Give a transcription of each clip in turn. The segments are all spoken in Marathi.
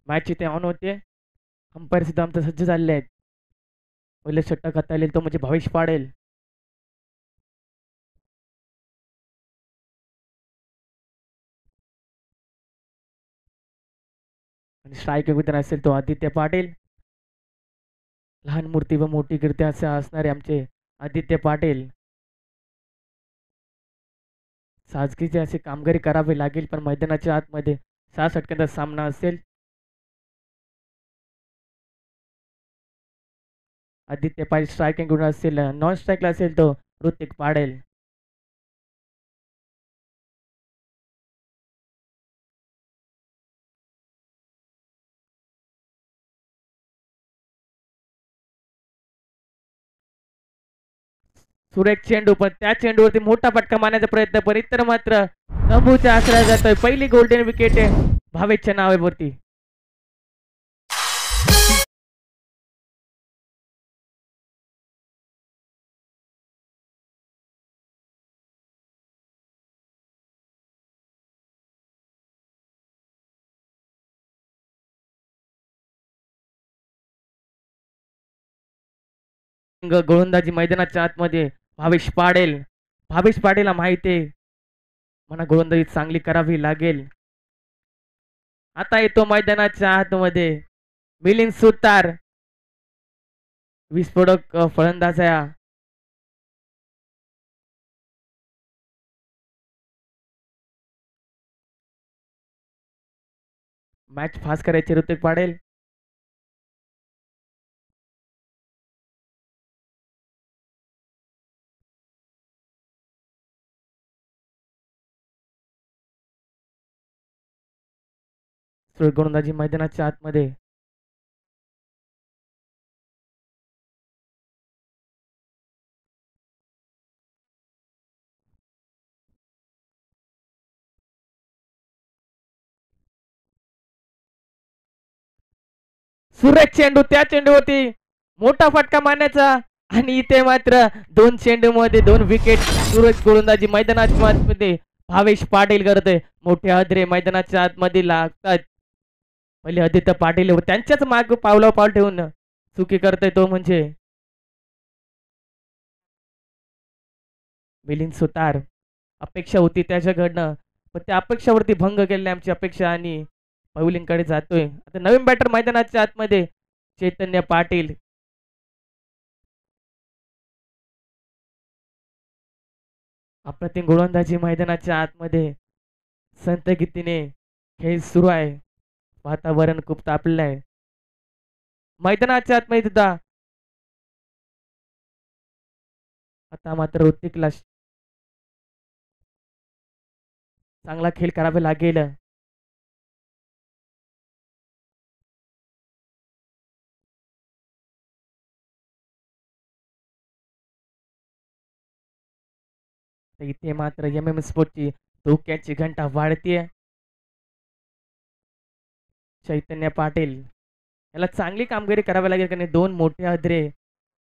मॅच इथे ऑन होते. अंपायर सुद्धा आमचे सज्ज झालेले आहेत. पहिले षटक हाता येईल तो म्हणजे भावेश पाडेल. आणि स्ट्राईक विकेट असेल तो आदित्य पाटील. लहान मूर्ती व मोठी कीर्ती असे असणारे आमचे आदित्य पाटील. साजगीचे असे कामगिरी करावे लागेल पण मैदानाच्या आतमध्ये 6 षटकांचा सामना असेल. आदित्य पाटील स्ट्रायकिंग गुण असेल, नॉन स्ट्राईकला असेल तो ऋतिक पाडेल. सुरेख चेंडू पण त्या चेंडूवरती मोठा फटका मारण्याचा प्रयत्न पण इतर मात्र तंबूच्या आश्रया जातोय. पहिली गोल्डन विकेट आहे भावेशच्या नावावरती. गोलंदाजी मैदानाच्या आतमध्ये भावेश पाडेल. भावेश पाडेलला माहिती आहे मला गोलंदाजी चांगली करावी लागेल. आता येतो मैदानाच्या आतमध्ये मिलिंद सुतार. विस्फोटक फलंदाज आहे. मॅच फास्ट करायची ऋतिक पाडेल. गोलंदाजी मैदानाच्या आतमध्ये सुरेख चेंडू त्या चेंडूवरती मोठा फटका मारण्याचा आणि इथे मात्र 2 चेंडू मध्ये 2 विकेट. सुरेख गोलंदाजी मैदानाच्या आतमध्ये भावेश पाटील करतोय. मोठे अद्रे मैदानाच्या आतमध्ये लागतात. पहिले आदित्य पाटील त्यांच्याच माग पावला पाऊल ठेवून चुकी करतोय तो म्हणजे मिलिंद सुतार. अपेक्षा होती त्याच्याकडनं पण त्या अपेक्षावरती भंग केले आमची अपेक्षा आणि पवलिंगकडे जातोय. आता नवीन बॅटर मैदानाच्या आतमध्ये चैतन्य पाटील. अप्रतिम गोलंदाजी मैदानाच्या आतमध्ये संत गतीने खेळ सुरू आहे. वातावरण खूप तापलेलं आहे मैदानाच्या आतमध्ये सुद्धा. आता मात्र ऋतिकला चांगला खेळ करावा लागेल. इथे मात्र एम एम स्पोर्टची धोक्याची घंटा वाढतीये. चैतन्य पाटील याला चांगली कामगिरी करावी लागेल कारण 2 मोठे अद्रे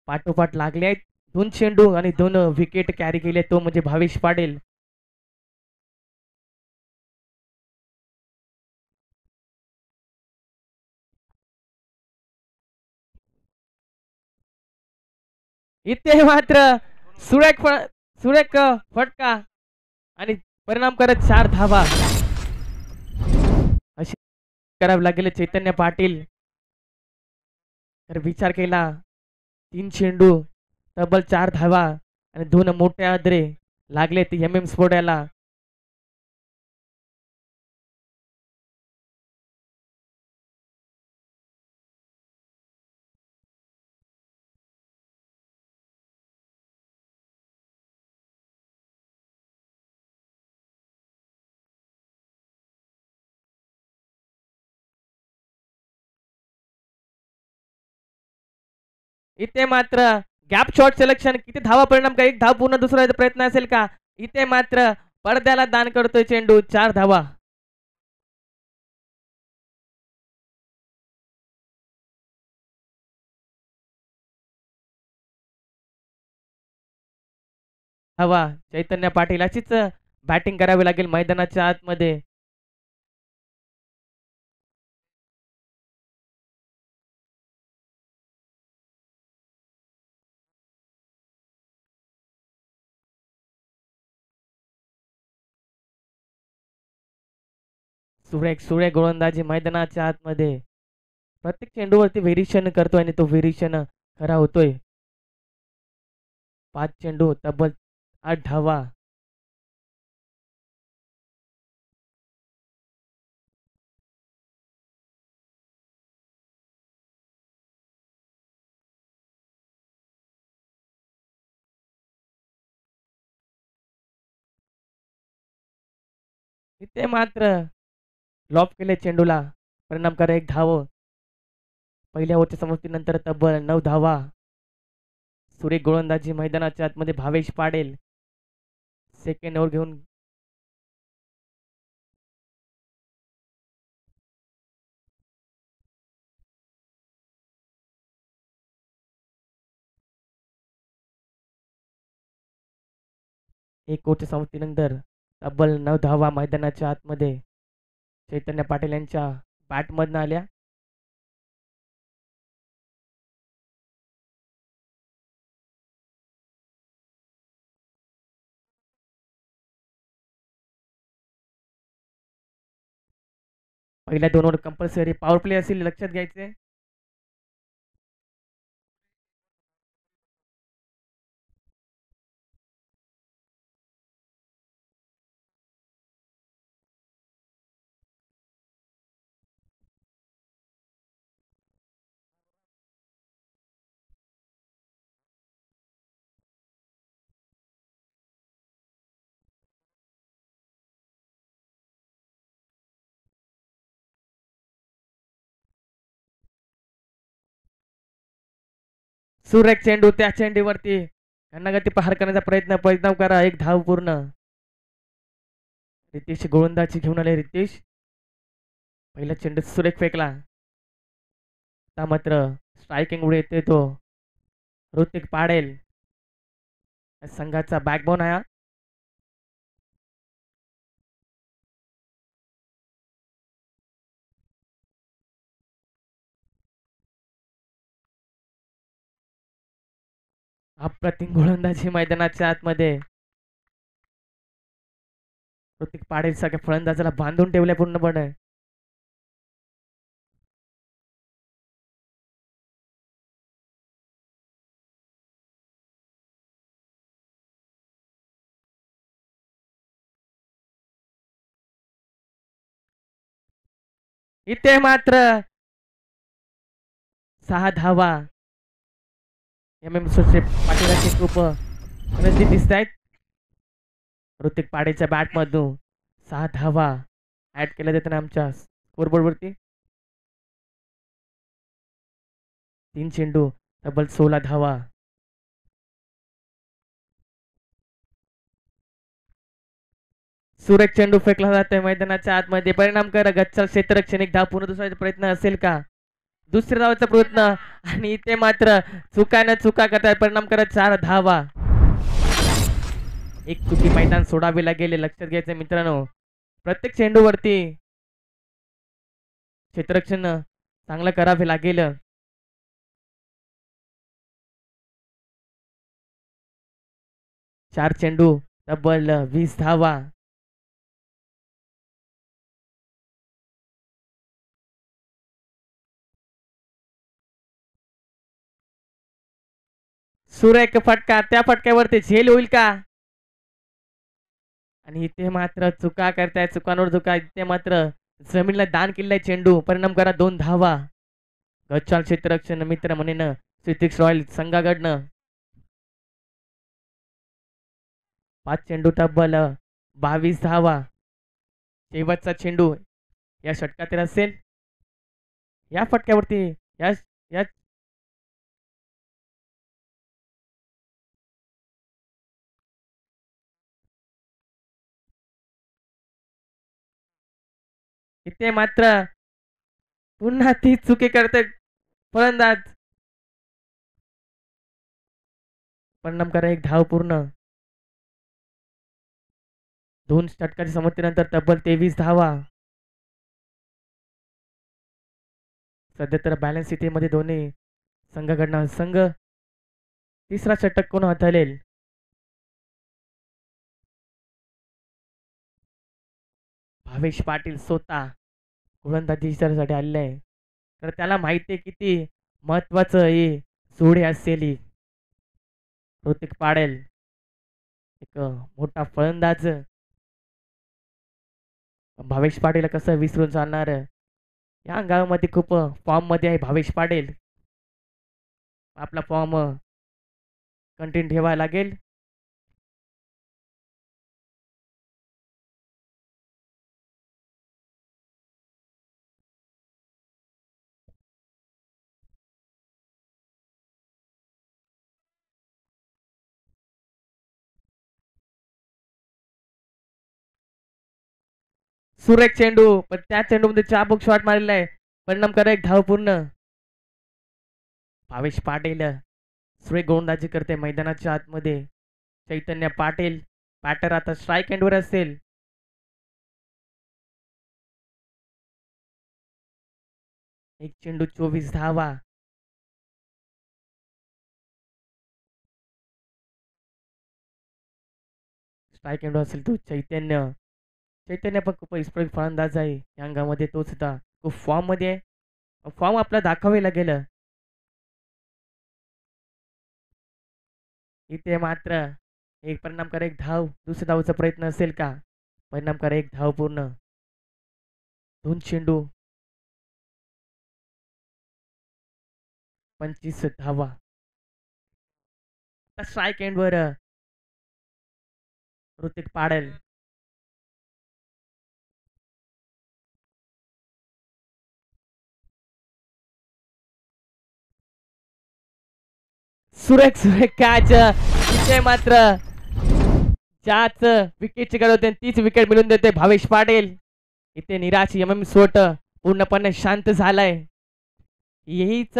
पाठोपाठ लागले आहेत. 2 चेंडू आणि 2 विकेट कॅरी केले तो म्हणजे भावेश पाटील. इथे मात्र सुरेख सुरेख फटका आणि परिणाम करत 4 धावा अशी करावी लागेल चैतन्य पाटील. तर विचार केला 3 चेंडू तब्बल 4 धावा आणि 2 मोठे आदरे लागले ते एम एम स्पोर्ट याला. इथे मात्र गॅप शॉट सिलेक्शन किती धावा परिणाम का एक धाव पूर्ण दुसरा प्रयत्न असेल का. इथे मात्र पडद्याला दान करतोय चेंडू 4 धावा. हवा चैतन्य पाटील अशीच बॅटिंग करावी लागेल मैदानाच्या आतमध्ये. सुरेख सुरेख गोलंदाजी मैदानाच्या आतमध्ये. प्रत्येक चेंडूवरती व्हेरिएशन करतोय आणि तो व्हेरिएशन खरा होतोय. 5 चेंडू तब्बल 8 धावा. इथे मात्र लॉफ केले चेंडूला. परिणामकारक एक धाव. पहिल्या ओव्हरच्या समाप्तीनंतर तब्बल 9 धावा. सुरेख गोलंदाजी मैदानाच्या आतमध्ये भावेश पाडेल सेकंड ओव्हर घेऊन एक ओव्हरच्या समाप्तीनंतर तब्बल 9 धावा मैदानाच्या आतमध्ये चैतन्य पाटील यांच्या बॅटमधनं आल्या. पहिल्या 2 ओव्हर कंपल्सरी पॉवर प्ले असेल लक्षात घ्यायचे. सुरेख चेंडू त्या चेंडूवरती घनगती प्रहार करण्याचा प्रयत्न करा. एक धाव पूर्ण. रितेश गोलंदाजी घेऊन आले. रितेश पहिला चेंडू सुरेख फेकला. आता मात्र स्ट्रायकिंग उडे येते तो ऋतिक पाडेल संघाचा बॅकबोन आहे. अप्रतिम गोलंदाजी मैदानाच्या आतमध्ये. ऋतिक पाडेल सगळ्या फलंदाजाला बांधून ठेवले पूर्णपणे. इथे मात्र 6 धावा. पाटीलांची खूप नजदीक दिसत आहेत. ऋतिक पाडेच्या बॅटमधून 6 धावा ऍड केल्या जातात आमच्या स्कोरबोर्ड वरती. 3 चेंडू तब्बल 16 धावा. सुरेख चेंडू फेकला जातोय मैदानाच्या आतमध्ये. परिणामकारक गच्चा क्षेत्ररक्षण एक धाव पूर्ण दुसऱ्याचा प्रयत्न असेल का? दुसऱ्या धावाचा प्रयत्न आणि इथे मात्र चुका करतात. परिणामकारक 4 धावा. एक चुकी मैदान सोडावे लागेल लक्षात घ्यायचं मित्रांनो. प्रत्येक चेंडूवरती क्षेत्ररक्षण चांगलं करावे लागेल. 4 चेंडू तब्बल 20 धावा. सुरेख फटका. त्या फटक्यावरती झेल होईल का? आणि इथे मात्र चुका करताय. चुकांवर चुका. इथे मात्र जमीनला दान केलाय चेंडू. परिणाम करा 2 धावा. गच्चाल क्षेत्ररक्षण मित्र म्हणेन सिटिक्स रॉयल संघाकडनं. 5 चेंडू तब्बल 22 धावा. शेवटचा चेंडू या षटकातील असेल. या फटक्यावरती या या इथे मात्र पुन्हा ती चुकी करते फलंदाज. परिणाम करा एक धाव पूर्ण. 2 षटकाच्या समाप्तीनंतर तब्बल 23 धावा. सध्या तर बॅलन्स स्थितीमध्ये दोन्ही संघाकडनं संघ. तिसरा षटक कोण हाताळेल? भावेश पाटील स्वतः गोलंदाजीसाठी आलेला आहे. तर त्याला माहिती आहे किती महत्वाचं हे जोडी असेल ही. ऋतिक पाडेल एक मोठा फलंदाज. भावेश पाटील कसं विसरून चालणार. या गावामध्ये खूप फॉर्म मध्ये आहे भावेश पाटील. आपला फॉर्म कंटिन्यू ठेवायला लागेल. सुरेख चेंडू पण त्या चेंडूमध्ये चाबूक शॉट मारलेला आहे. परिणामकारक धाव पूर्ण. भावेश पाटील सुरेख गोलंदाजी करते मैदानाच्या आतमध्ये. चैतन्य पाटील बॅटर आता स्ट्राईक एंडवर असेल. एक चेंडू 24 धावा. स्ट्राईक एंडवर असेल तो चैतन्य. चैतन्य पण खूप एक्सपर्ट फलंदाज आहे या अंगामध्ये. तो सुद्धा खूप फॉर्म मध्ये आहे. फॉर्म आपला दाखवावे लागेल. इथे मात्र एक परिणामकारक धाव. दुसऱ्या धावचा प्रयत्न असेल का? परिणामकारक धाव पूर्ण. 2 चेंडू 25 धावा. स्ट्राईक एंडवर ऋतिक पाडेल. सुरेख सुरेख कॅच. इथे मात्र ज्याच विकेटची गरज होते तीच विकेट मिळून देते भावेश पाटील. इथे निराश एम सोट पूर्णपणे शांत झालाय. हीच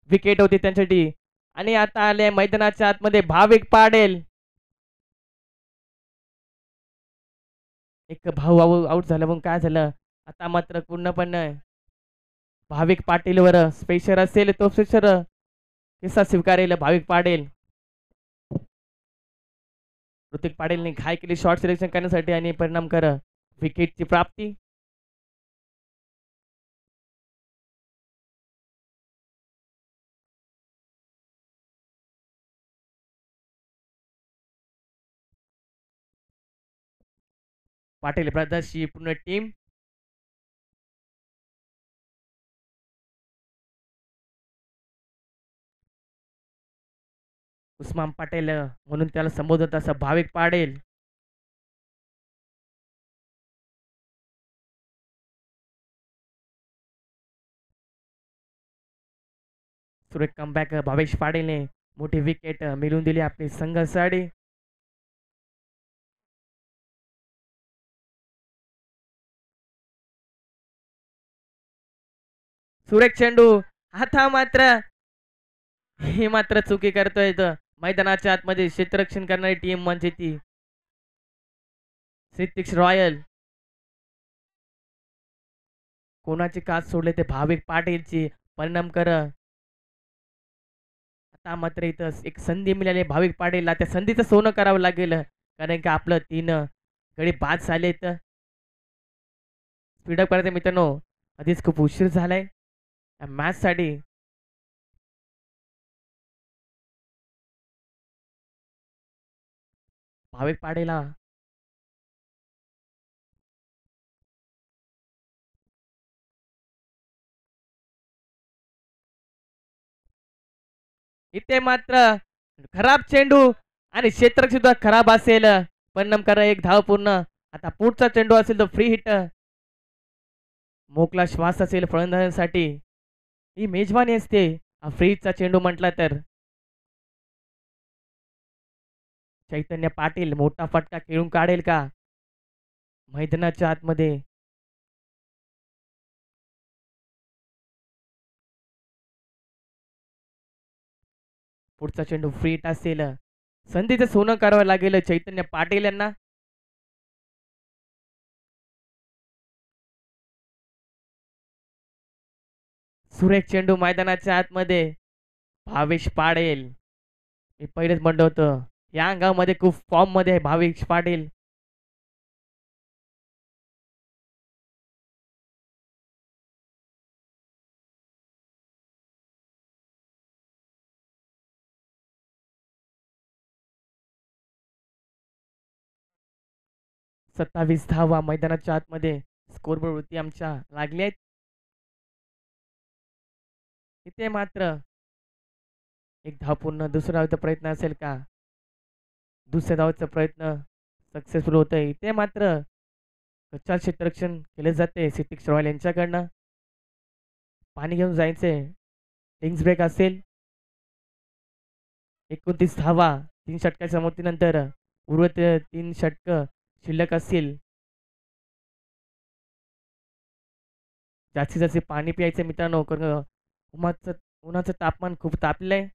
विकेट होती त्यांच्यासाठी. आणि आता आले मैदानाच्या आतमध्ये भाविक पाटील. एक भाऊ आउट झाला मग काय झालं. आता मात्र पूर्णपणे भाविक पाटीलवर स्पेशल असेल. तो स्पेशल किस्सा स्वीकारेल भाविक पाटील. ऋतिक पाटीलने घाय केली शॉर्ट सिलेक्शन करण्यासाठी आणि परिणाम कर विकेटची प्राप्ती. पाटील ब्रदर्सची पूर्ण टीम उस्मान पटेल म्हणून त्याला संबोधत असं भाविक पाटील. सुरेख कमबॅक भावेश पाटीलने मोठी विकेट मिळवून दिली आपली संघासाठी. सुरेख चेंडू. आता मात्र हे मात्र चुकी करतोय. मैदानाच्या आतमध्ये क्षेत्ररक्षण करणारी टीम म्हणजे ती सिद्दीक रॉयल. कोणाची काच सोडले ते भाविक पाटीलची. परिणाम कर आता मात्र इथं एक संधी मिळाली भाविक पाटीलला. त्या संधीचं सोनं करावं लागेल. कारण की आपलं 3 गडी बाद झालेत. स्पीडअप करायचं मित्रांनो. आधीच खूप उशीर झालाय मॅच साठी. भाविक पाटीलला इथे मात्र खराब चेंडू आणि क्षेत्ररक्षण सुद्धा खराब असेल. परिणाम करा एक धाव पूर्ण. आता पुढचा चेंडू असेल तो फ्री हिट. मोकला श्वास असेल फलंदाजांसाठी. ही मेजवानी असते फ्रीचा चेंडू म्हटला तर. चैतन्य पाटील मोठा फटका खेळून काढेल का मैदानाच्या आतमध्ये. पुढचा चेंडू फ्री हिट असेल. संधीचं सोनं करावं लागेल चैतन्य पाटील यांना. सुरेख चेंडू मैदानाच्या आतमध्ये भावेश पाटील. मी पहिलेच म्हणलं होतं या अंगामध्ये खूप फॉर्म मध्ये आहे भावेश पाटील. 27 धावा मैदानाच्या आतमध्ये स्कोरबोर्डवरती आमच्या लागले आहेत. इथे मात्र एक धाव पूर्ण. दुसरा धावाचा प्रयत्न असेल का? दुसऱ्या धावाचा प्रयत्न सक्सेसफुल होत आहे. इथे मात्र कच्चा क्षेत्ररक्षण केले जाते सिटिक्स रॉयल यांच्याकडनं. पाणी घेऊन जायचे. ड्रिंक्स ब्रेक असेल. 29 धावा 3 षटकाच्या समाप्तीनंतर उर्वरित 3 षटक शिल्लक असतील. जास्तीत जास्त पाणी प्यायचं मित्रांनो, कारण उन्हाचं तापमान खूप तापलंय.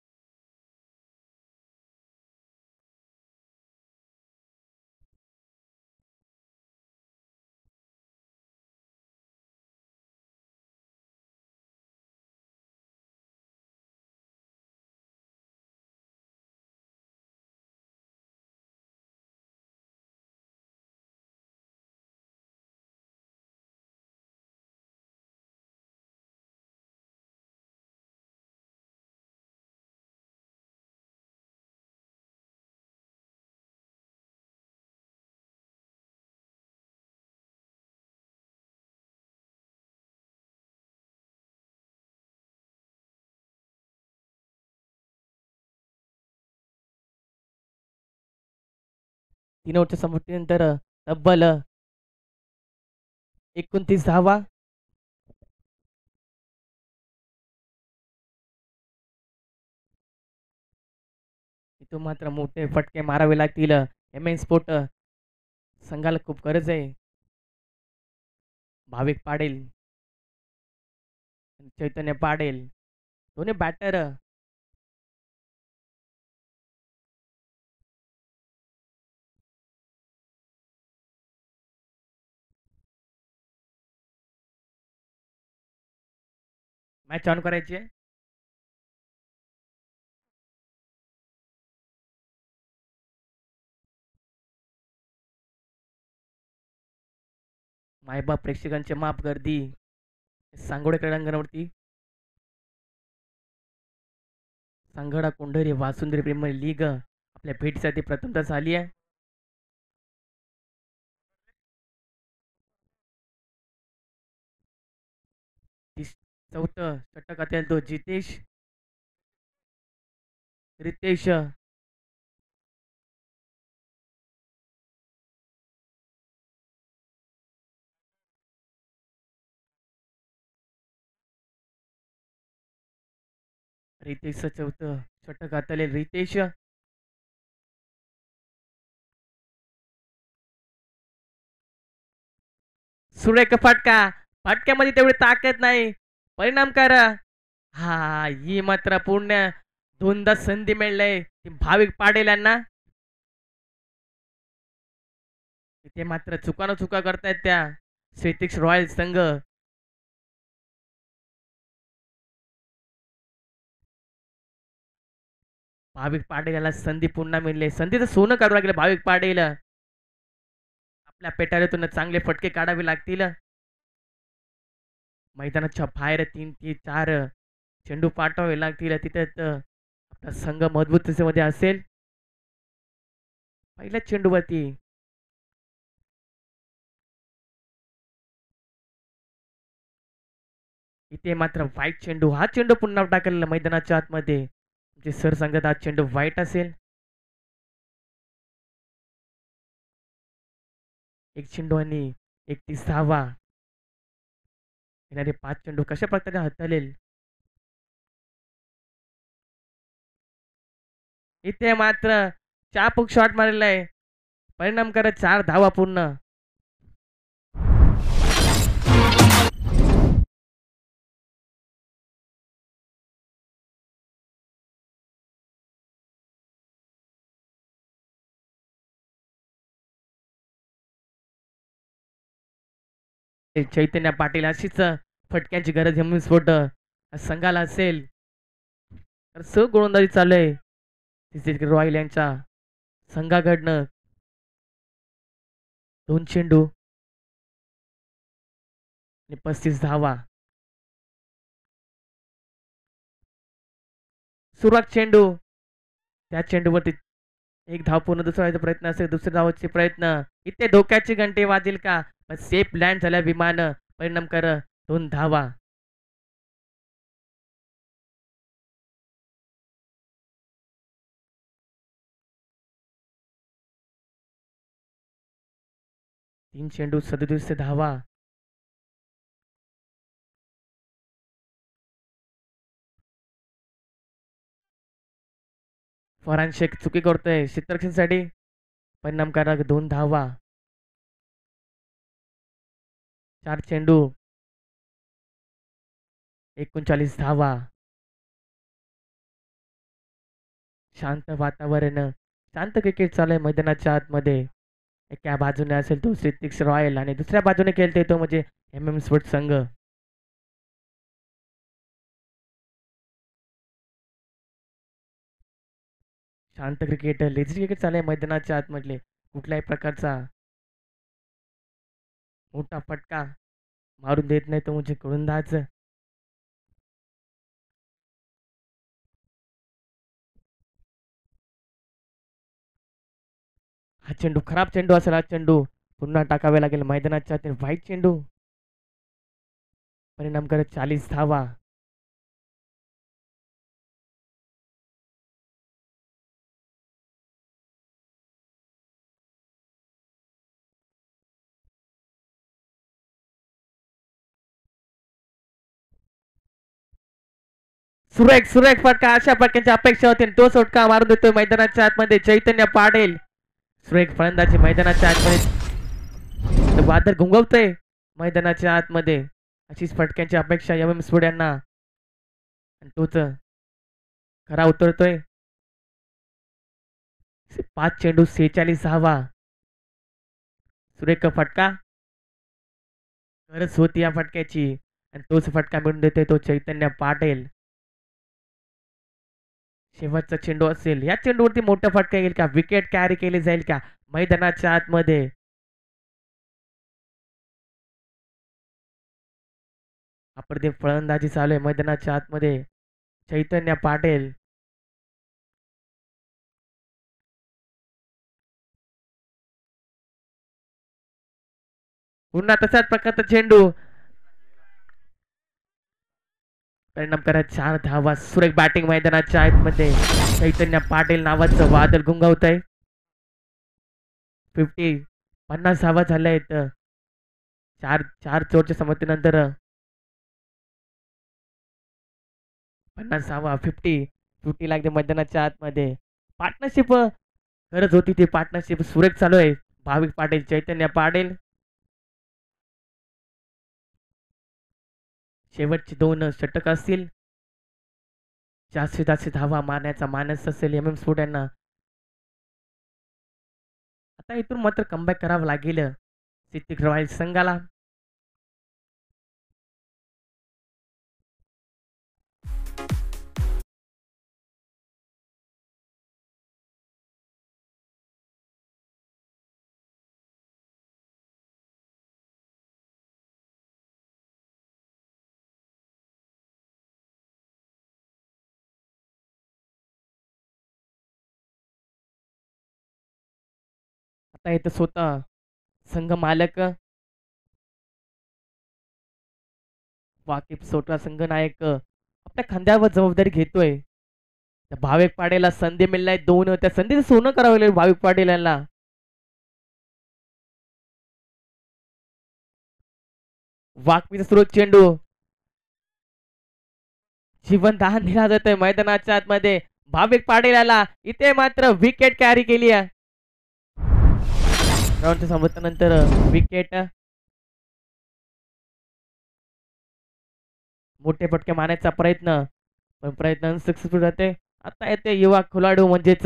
तीन ओव्हरच्या समाप्तीनंतर तब्बल 29 धावा. इथून मात्र मोठे फटके मारावे लागतील. एम स्पोर्ट संघाला खूप गरज आहे. भाविक पाडेल, चैतन्य पाडेल दोन्ही बॅटर मॅच ऑन करायची आहे. मायबाप प्रेक्षकांचे माप गर्दी सांगोडे क्रीडांगणावरती. सांगडा कोंढरी वासुंदरी प्रीमियर लीग आपल्या भेटीसाठी प्रथमतः झाली आहे. चौथं षटकातील तो जितेश रितेश चौथं षटकातील रितेश. सुरेख फटका. फटक्यामध्ये तेवढी ताकद नाही. परिणाम करा. हा ही मात्र पूर्ण दोनदा संधी मिळले भाविक पाडेल यांना. इथे मात्र चुका करतायत त्या सिटिक्स रॉयल संघ. भाविक पाडेल याला संधी पुन्हा मिळले. संधीचं सोनं काढू लागले भाविक पाडेल. आपल्या पेटाऱ्यातून चांगले फटके काढावे लागतील. मैदानाच्या बाहेर 3 ते 4 चेंडू पाठवावे लागतील. तिथे आपला संघ मजबूतीमध्ये असेल. पहिल्या चेंडूवरती इथे मात्र व्हाईट चेंडू. हा चेंडू पुन्हा टाकलेला मैदानाच्या आतमध्ये. म्हणजे सर सांगत हा चेंडू व्हाईट असेल. एक चेंडू आणि 31 धावा. येणारे 5 चेंडू कशा प्रकारे हाताळेल. इथे मात्र चापूक शॉट मारलेला आहे. परिणाम करत 4 धावा पूर्ण. चैतन्य पाटील अशीच फटक्यांची गरज एम स्पोर्ट संघाला असेल तर गोलंदाजी चालू आहे रॉयल यांच्या संघाकडनं. 2 चेंडू आणि 35 धावा. सुरुवात चेंडू. त्या चेंडूवरती एक धाव पूर्ण दुसरा प्रयत्न असेल दुसऱ्या धावाचे प्रयत्न इथे धोक्याची घंटी वाजेल का पण सेफ लँड झाल्या विमान परिणाम कर 2 धावा 3 चेंडू 37 धावा फरहान शेख चुकी करतोय क्षेत्ररक्षणासाठी परिणामकारक 2 धावा 4 चेंडू 39 धावा शांत वातावरण शांत क्रिकेट चालू आहे मैदानाच्या आतमध्ये एका बाजूने असेल तो सिद्दीक रॉयल आणि दुसऱ्या बाजूने खेळते तो म्हणजे एम स्पोर्ट संघ शांत क्रिकेट लेझी क्रिकेट चालू आहे मैदानाच्या आतमधले कुठल्याही प्रकारचा मोठा फटका मारून देत नाही तो म्हणजे गोलंदाज हा चेंडू खराब चेंडू असेल हा चेंडू पुन्हा टाकावे लागेल मैदानाच्या आत वाईट चेंडू परिणाम करत 40 धावा सुरेख सुरेख फटका अशा प्रकारची अपेक्षा होती तो सोटका मारून देतोय मैदानाच्या आतमध्ये चैतन्य पाटील सुरेख फलंदाजी मैदानाच्या आतमध्ये वादळ घुंगवतोय मैदानाच्या आतमध्ये अशीच फटक्यांची अपेक्षा एम स्पोर्ट यांना आणि तोच खरा उतरतोय 5 चेंडू 46 धावा सुरेख फटका गरज होती या फटक्याची आणि तोच फटका मिळून देतोय तो चैतन्य पाटील शेवटचा चेंडू असेल या चेंडूवरती मोठा फटका येईल का विकेट कॅरी केली जाईल का मैदानाच्या आतमध्ये अप्रतिम फलंदाजी चालू आहे मैदानाच्या आतमध्ये चैतन्य पाटील पुन्हा तशाच प्रकारचा चेंडू परिणाम करत 4 धावा सुरेख बॅटिंग मैदानाच्या आतमध्ये चैतन्य पाटील नावाचं वादळ गुंगवत आहे 50 धावा झाल्या आहेत चार चार चोरच्या समतीनंतर 50 धावा 50 लागते मैदानाच्या आतमध्ये पार्टनरशिप गरज होती ती पार्टनरशिप सुरेख चालू आहे भाविक पाटील चैतन्य पाटील शेवटचे 2 षटक असतील जास्तीत जास्त धावा मारण्याचा मानस असेल एम स्पोर्ट यांना आता इथून मात्र कमबॅक करावं लागेल सिद्दीक रॉयल संघाला आता इथं स्वतः संघ मालक वाकिफ सोटला संघ नायक आपल्या खांद्यावर जबाबदारी घेतोय त्या भाविक पाटीलला संधी मिळणार 2 त्या संधीचं सोनं करावं लागेल भाविक पाटील यांना वाकमीचा स्रोत चेंडू जीवन दान दिला जातोय मैदानाच्या आतमध्ये भाविक पाटील याला इथे मात्र विकेट कॅरी केली आहे राऊंडच्या समाप्तीनंतर विकेट मोठे फटके मारण्याचा प्रयत्न पण प्रयत्न अनसक्सेसफुल जाते आता येते युवा खेळाडू म्हणजेच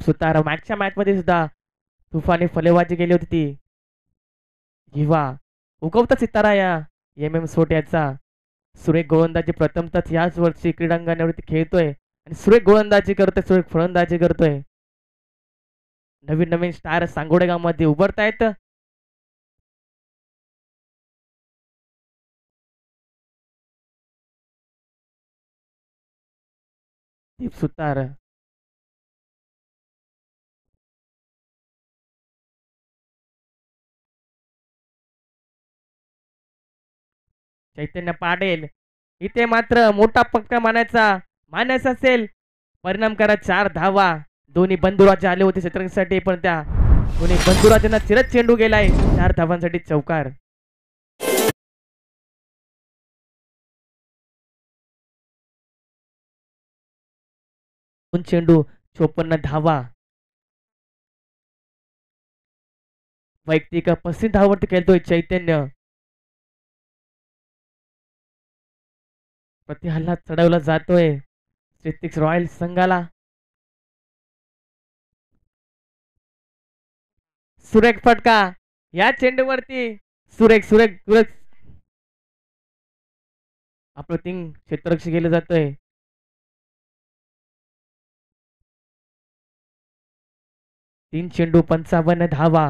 सुतार मागच्या मॅच मध्ये सुद्धा तुफानी फलेबाजी केली होती ती युवा उगवता सितारा या एम स्पोर्ट याचा सुरेख गोलंदाजी प्रथमतच याच वर्षी क्रीडांगणावरती खेळतोय आणि सुरेख गोलंदाजी करतोय सुरेख फलंदाजी करतोय नवीन नवीन स्टार सांगोडेगाव मध्ये उभरतायत दीप सुतार. चैतन्य पाटील. इथे मात्र मोठा पक्का मानायचा असेल. परिणाम करा 4 धावा. दोन्ही बंधुराजे आले होते षटकांसाठी पण त्या दोन्ही बंधुराजांना चिरत चेंडू गेलाय 4 धावांसाठी चौकार. दोन चेंडू 54 धावा. वैयक्तिक 35 धावावरती खेळतोय चैतन्य. प्रतिहल्ला चढवला जातोय सिक्स रॉयल संघाला. सुरेख फटका या चेंडूवरती. सुरेख सुरेख सुरेख अप्रतिम क्षेत्ररक्षण केलं जातोय. तीन चेंडू 55 धावा.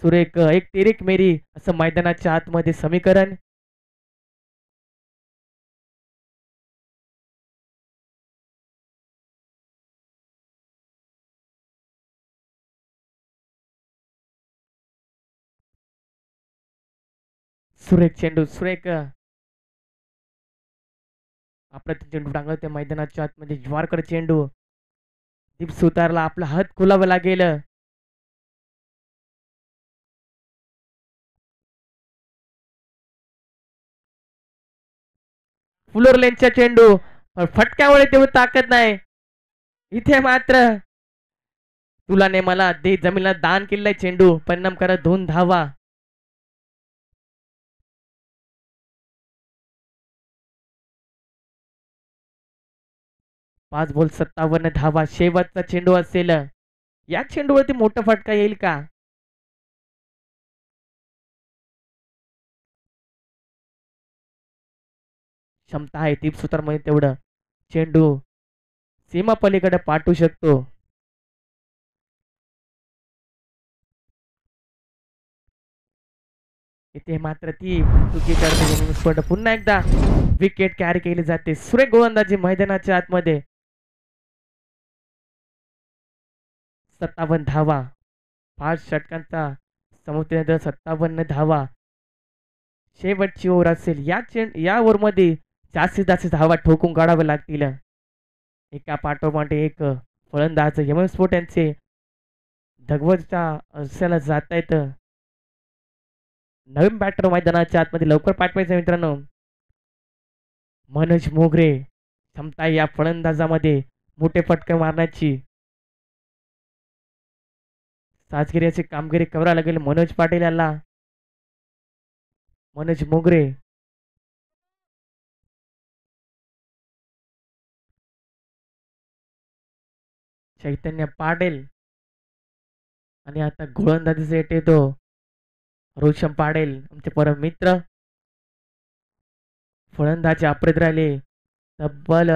सुरेख एक तिरीक मेरी असं मैदानाच्या आतमध्ये समीकरण. सुरेख चेंडू सुरेख आपला चेंडू टांगला त्या मैदानाच्या आतमध्ये ज्वारकर चेंडू. दीप सुतारला आपला हात खुलावं लागेल. फुलोर लेनच्या चेंडू फटक्यामुळे तेवढी ताकद नाही. इथे मात्र तुलाने मला दे जमीनला दान केलाय चेंडू. परिणाम करा 2 धावा. पाच बॉल 57 धावा. शेवटचा चेंडू असेल. या चेंडूवरती मोठा फटका येईल का? क्षमता आहे दीप सुतार मध्ये तेवढं. चेंडू सीमा पलीकडे पाठवू शकतो. इथे मात्र ती चुकी करते. पुन्हा एकदा विकेट कॅरी केली जाते. सुरेख गोलंदाजी मैदानाच्या आतमध्ये. 57 धावा. 5 षटकांचा समुद्र 57 धावा. शेवटची ओव्हर असेल. या ओव्हर मध्ये जास्तीत जास्त धावा ठोकून काढाव्या लागतील. एका पाठोपाठ एक फलंदाज यमन स्पोर्ट यांचे धगवच्या असायला जात आहेत. नवीन बॅटर मैदानाच्या आतमध्ये लवकर पाठवायचं मित्रांनो. मनोज मोगरे क्षमता या फलंदाजामध्ये मोठे फटके मारण्याची. साजगिरीची कामगिरी करावी लागेल मनोज पाटील याला. मनोज मोगरे. चैतन्य पाटील आणि आता गोलंदाजीचा येतो रोशन पाटील आमचे परम मित्र. फलंदाजी अप्रत राहिले. तब्बल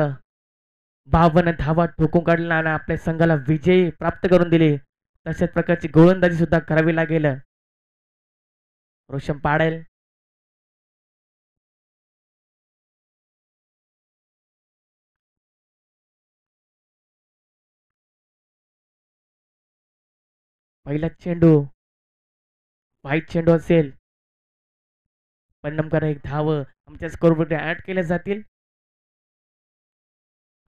52 धावा ठोकून काढला आणि आपल्या संघाला विजय प्राप्त करून दिले. तशाच प्रकारची गोलंदाजी सुद्धा करावी लागेल रोशन पाटील. पहिला चेंडू वाईट चेंडू असेल. परिणाम करा 1 धाव आमच्या स्कोरमध्ये ऍड केल्या जातील.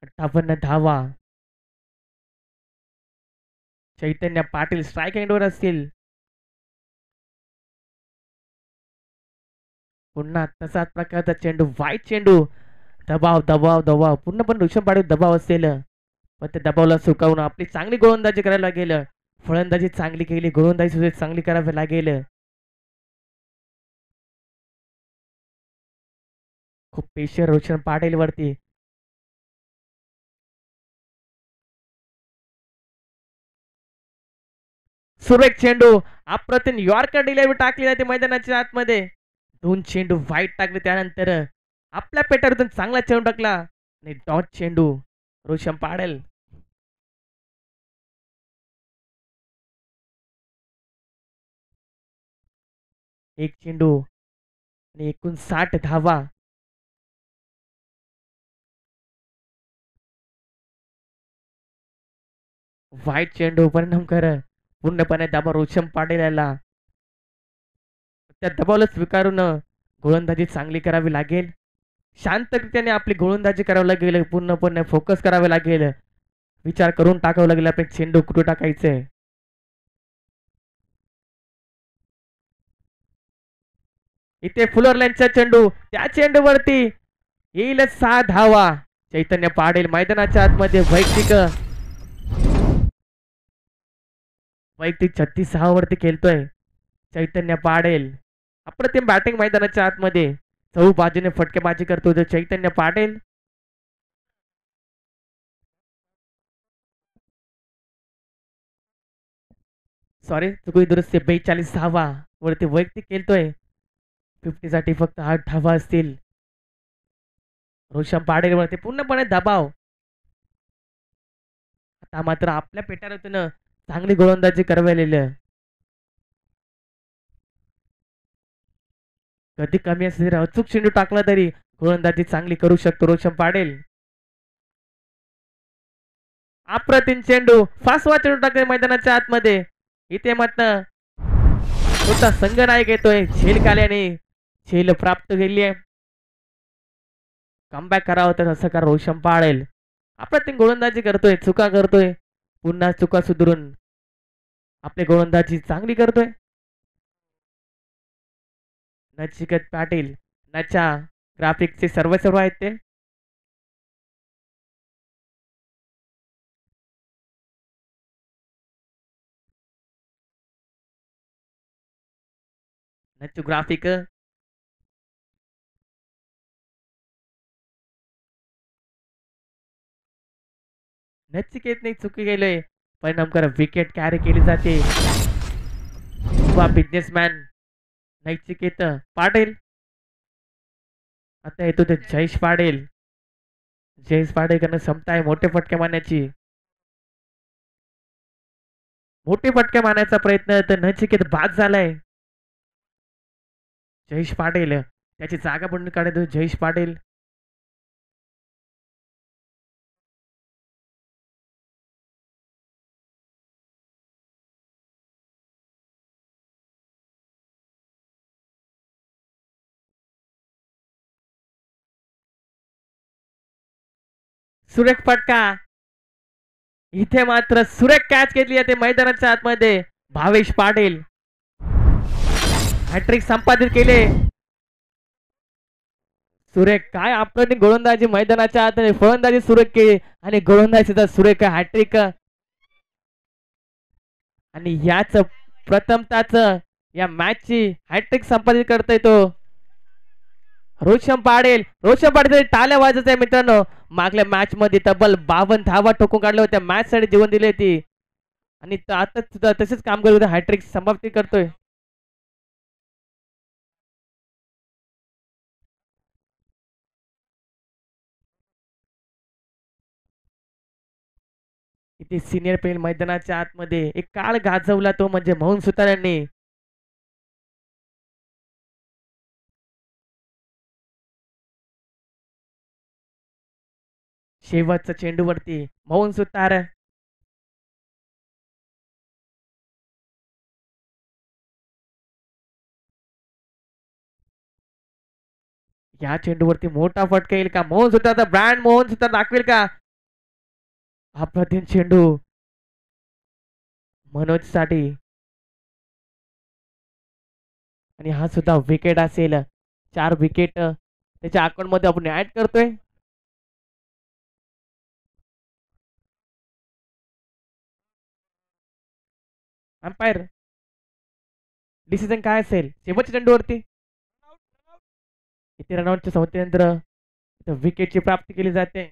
58 धावा. चैतन्य पाटील स्ट्राईक एंडवर असतील. पुन्हा तसाच प्रकारचा चेंडू वाईट चेंडू. दबाव दबाव दबाव पूर्णपणे ऋषभ पाटील दबाव असेल. पण त्या दबावला सुकावून आपली चांगली गोलंदाजी करायला लागेल. फलंदाजी चांगली केली. गोलंदाजी सुद्धा चांगली करावी लागेल. खूप प्रेशर रोशन पाटील वरती. सुरेख चेंडू अप्रतिम यॉर्कर डिलिव्हरी टाकली जाते मैदानाच्या आतमध्ये. 2 चेंडू वाईट टाकले. त्यानंतर आपल्या पेटावरून चांगला चेंडू टाकला आणि डॉट चेंडू रोशन पाटील. एक चेंडू आणि 59 धावा. वाईट चेंडू परिणामकर पूर्णपणे दबाव ऋषभ पाटील याला त्या दबावाला स्वीकारून गोलंदाजी चांगली करावी लागेल. शांततेने आपली गोलंदाजी करावी लागेल. पूर्णपणे फोकस करावे लागेल. विचार करून टाकावं लागेल आपण चेंडू कुठे टाकायचंय. इथे फुलरलँडचा चेंडू त्या चेंडूवरती येईल 6 धावा. चैतन्य पाटील मैदानाच्या आतमध्ये वैयक्तिक वैयक्तिक 36 वरती खेळतोय चैतन्य पाटील. अप्रतिम बॅटिंग मैदानाच्या आतमध्ये चहू बाजूने फटकेबाजी करतो तो चैतन्य पाटील. सॉरी चुकी दुरुस्ती 42 धावा वरती वैयक्तिक खेळतोय. 50 साठी फक्त 8 धावा असतील. ऋषभ पाटील वरती पूर्णपणे दबाव. आता मात्र आपल्या पेटाऱ्यातून चांगली गोलंदाजी करवलेली आहे. कधी कमी असेल तरी अचूक चेंडू टाकला तरी गोलंदाजी चांगली करू शकतो ऋषभ पाटील. अप्रतिम चेंडू फासवा चेंडू टाकले मैदानाच्या आतमध्ये. इथे मात्र स्वतः संघ नायक येतोय झेल काल्याने झेल प्राप्त केली आहे. कमबॅक करावं तर असं करा ऋषभ पाटील. अप्रतिम गोलंदाजी करतोय चुका करतोय पुन्हा चुका सुधारून आपली गोलंदाजी चांगली करतोय. नचिकेत पाटील नच्या ग्राफिक्सचे सर्व आहेत ते. नच्चू ग्राफिक नचिकेतने चुकी केले परिणाम करा विकेट कॅरी केली जाते. युवा बिझनेसमॅन नचिकेत पाटील. आता येतो ते जयेश पाटील. जयेश पाटील कडनं क्षमता आहे मोठे फटके मारण्याची. मोठे फटके मारण्याचा प्रयत्न तर नचिकेत बाद झालाय. जयेश पाटील त्याची जागा पण काढतो जयेश पाटील. सुरेख फटका. इथे मात्र सुरेख कॅच घेतली जाते मैदानाच्या आतमध्ये. भावेश पाटील हॅट्रिक संपादित केले. सुरेख काय आपण गोलंदाजी मैदानाच्या आत फलंदाजी सुरेख केली आणि गोलंदाजीचा सुरेख हॅट्रिक. आणि याच प्रथमताच या मॅचची हॅट्रिक संपादित करतोय तो ऋषभ पाटील. ऋषभ पाटील टाळ्या वाजत आहे मित्रांनो. मागल्या मॅच मध्ये तब्बल 52 धावा ठोकून काढल्या होत्या. मॅच साठी जीवन दिली होती आणि आता सुद्धा तसेच काम करत हॅट्रिक समाप्ती करतोय. इथे सिनियर प्लेयर मैदानाच्या आतमध्ये एक काळ गाजवला तो म्हणजे मोहन सुतार यांनी. शेवटच्या चेंडूवरती मोहन सुतार. या चेंडूवरती मोठा फटका येईल का मोहन सुतारचा ब्रँड मोहन सुतार दाखवेल का. अप्रतिम चेंडू मनोज साठी आणि हा सुद्धा विकेट असेल. 4 विकेट त्याच्या अकाउंट मध्ये आपण ऍड करतोय. अंपायर डिसिजन काय असेल शेवटच्या चेंडूवरती. इथे रनआउटच्या संमतीनंतर विकेटची प्राप्ती केली जाते.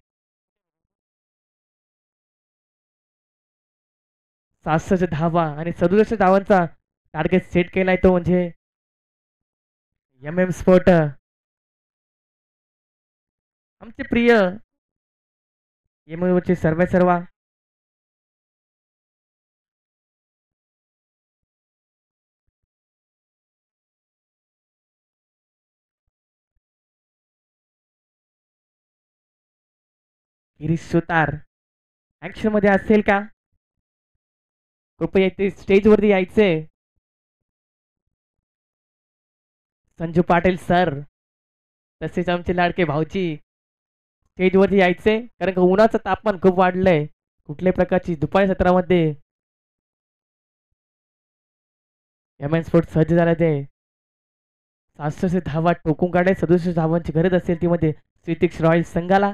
67 धावा आणि 67 धावांचा टार्गेट सेट केलाय तो म्हणजे स्पोर्ट. आमचे प्रिय चे सर्व गिरीश सुतार ऍक्शन मध्ये असेल का. कृपया इथे स्टेजवरती यायचे. संजू पाटील सर तसेच आमचे लाडके भाऊजी स्टेजवरती यायचे, कारण का उन्हाचं तापमान खूप वाढलंय. कुठल्याही प्रकारची दुपारी सत्रामध्ये एम एन स्पोर्ट सज्ज झाले ते 700 धावा टोकून काढे. 67 धावांची गरज असेल ती मध्ये स्वितिक्स रॉयल संघाला.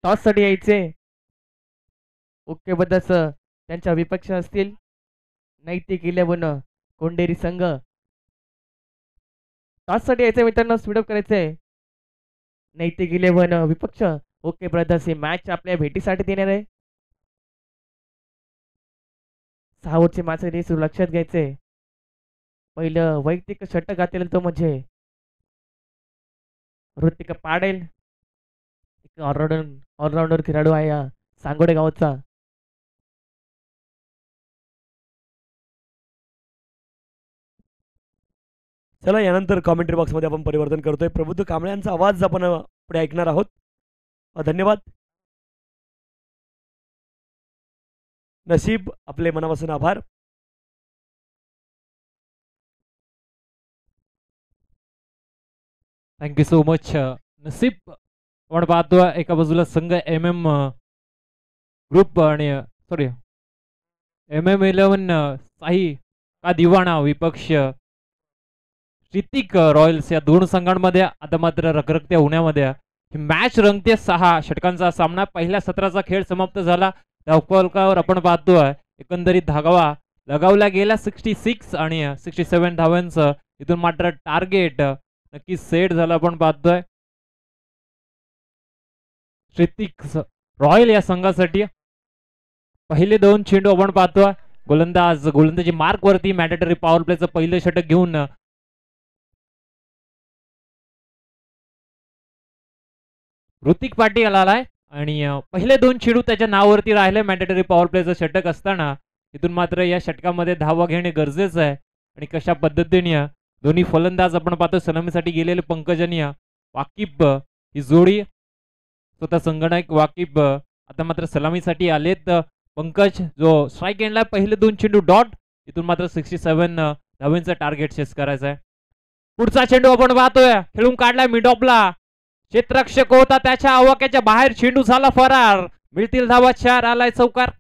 टॉस साठी यायचे. ओके बद्दल त्यांच्या विपक्ष असतील नैतिक 11 कोंडेरी संघ. टॉस साठी यायचे मित्रांनो, स्पीडअप करायचंय. नैतिक 11 विपक्ष. ओके ब्रदर्स ही मॅच आपल्या भेटीसाठी देणार आहे. 6 ओव्हरचे मॅच सुरू लक्षात घ्यायचे. पहिलं वैयक्तिक षटक घातलेलं तो म्हणजे ऋतिका पाडेल. ऑलराऊंडर खेळाडू आहे हा सांगोडे गावचा. चला यानंतर कॉमेंट्री बॉक्समध्ये आपण परिवर्तन करतोय. प्रबुद्ध कांबळे यांचा आवाज आपण पुढे ऐकणार आहोत. धन्यवाद. नसीब आपले मनापासून आभार. थँक्यू सो मच नसीब. आपण पाहतो एका बाजूला संघ एम एम ग्रुप आणि सॉरी MM11 साई का दिवाणा विपक्ष ऋतिक रॉयल्स या दोन संघांमध्ये आता मात्र रखरखत्या उन्हामध्ये ही मॅच रंगते. 6 षटकांचा सामना. पहिल्या सत्राचा खेळ समाप्त झाला. धावफलकावर आपण पाहतोय एकंदरीत धावा लगावला गेला 66 आणि 67 धावांचं. इथून मात्र टार्गेट नक्की सेट झालं आपण पाहतोय ऋतिक रॉयल या संघासाठी. पहिले 2 चेंडू आपण पाहतोय. गोलंदाजी मार्क वरती मॅन्डेटरी पॉवर प्लेचं पहिलं षटक घेऊन ऋतिक पाटील आलाय आणि पहिले 2 चेंडू त्याच्या नावावरती राहिले मॅन्डेटरी पॉवर प्लेचं षटक असताना. इथून मात्र या षटकामध्ये धावा घेणे गरजेचं आहे. आणि कशा पद्धतीने दोन्ही फलंदाज आपण पाहतो सलामीसाठी गेलेले पंकज आणि वाकिब ही जोडी. स्वतः संगणक वाकिब आता मात्र सलामीसाठी आलेत. पंकज जो स्ट्राईक एंडला पहिले 2 चेंडू डॉट. इथून मात्र 67 धावांचं टार्गेट चेस करायचं आहे. पुढचा चेंडू आपण पाहतोय खेळून काढलाय मिड ऑफला. क्षेत्ररक्षक होता त्याच्या आवाक्याच्या बाहेर चेंडू झाला फरार. मिळतील धावा 4. आलाय चौकार.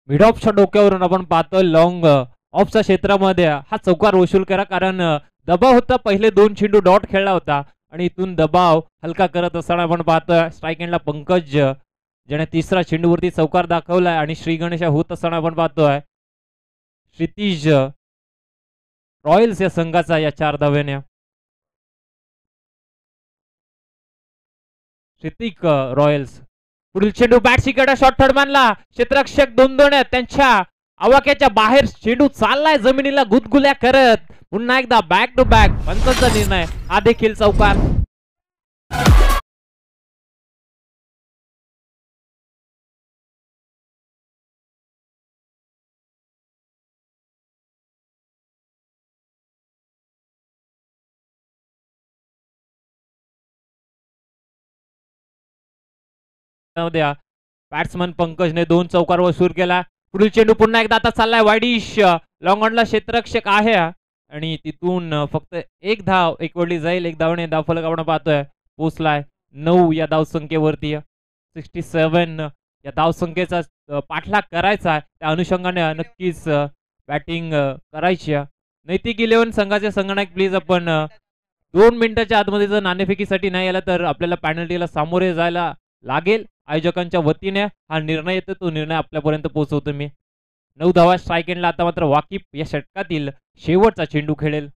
मिड ऑफच्या डोक्यावरून आपण पाहतोय लॉंग ऑफच्या क्षेत्रामध्ये हा चौकार वसूल करा, कारण दबाव होता. पहिले 2 चेंडू डॉट खेळला होता आणि इथून दबाव हलका करत असताना आपण पाहतोय स्ट्राईक एंडला पंकज ज्याने 3रा चेंडूवरती चौकार दाखवलाय आणि श्री गणेश होत असताना आपण पाहतोय क्षितिज रॉयल्स या संघाचा या 4 धाव्याने. ऋतिक रॉयल्स पुढील चेंडू बॅटशीकडे शॉर्ट थर्ड मानला. क्षेत्ररक्षक 2-2 आहेत त्यांच्या आवाक्याच्या बाहेर. चेंडू चाललाय जमिनीला गुदगुल्या करत. पुन्हा एकदा बॅक टू बॅक पंचांचा निर्णय. हा देखील चौकार. बॅट्समन पंकजने 2 चौकार वसूल केला. पुढील चेंडू पुन्हा एकदा आता चाललाय वाईडिश. लॉंग ऑनला क्षेत्ररक्षक आहे आणि तिथून फक्त 1 धाव एकवडली जाईल. 1 धावने धावफलक आपण पाहतोय पोचलाय 9 या धावसंख्येवरती. 67 या धावसंख्येचा पाठलाग करायचा. त्या अनुषंगाने नक्कीच बॅटिंग करायची. नैतिक 11 संघाचे संगणक प्लीज आपण 2 मिनिटाच्या आतमध्ये जर नाणेफेकीसाठी नाही आला तर आपल्याला पॅनल्टीला सामोरे जायला लागेल. आयोजकांच्या वतीने हा निर्णय येतो, तो निर्णय आपल्यापर्यंत पोहोचवतो मी. 9 धावा स्ट्राईक एंडला. आता मात्र वाकिफ या षटकातील शेवटचा चेंडू खेळेल.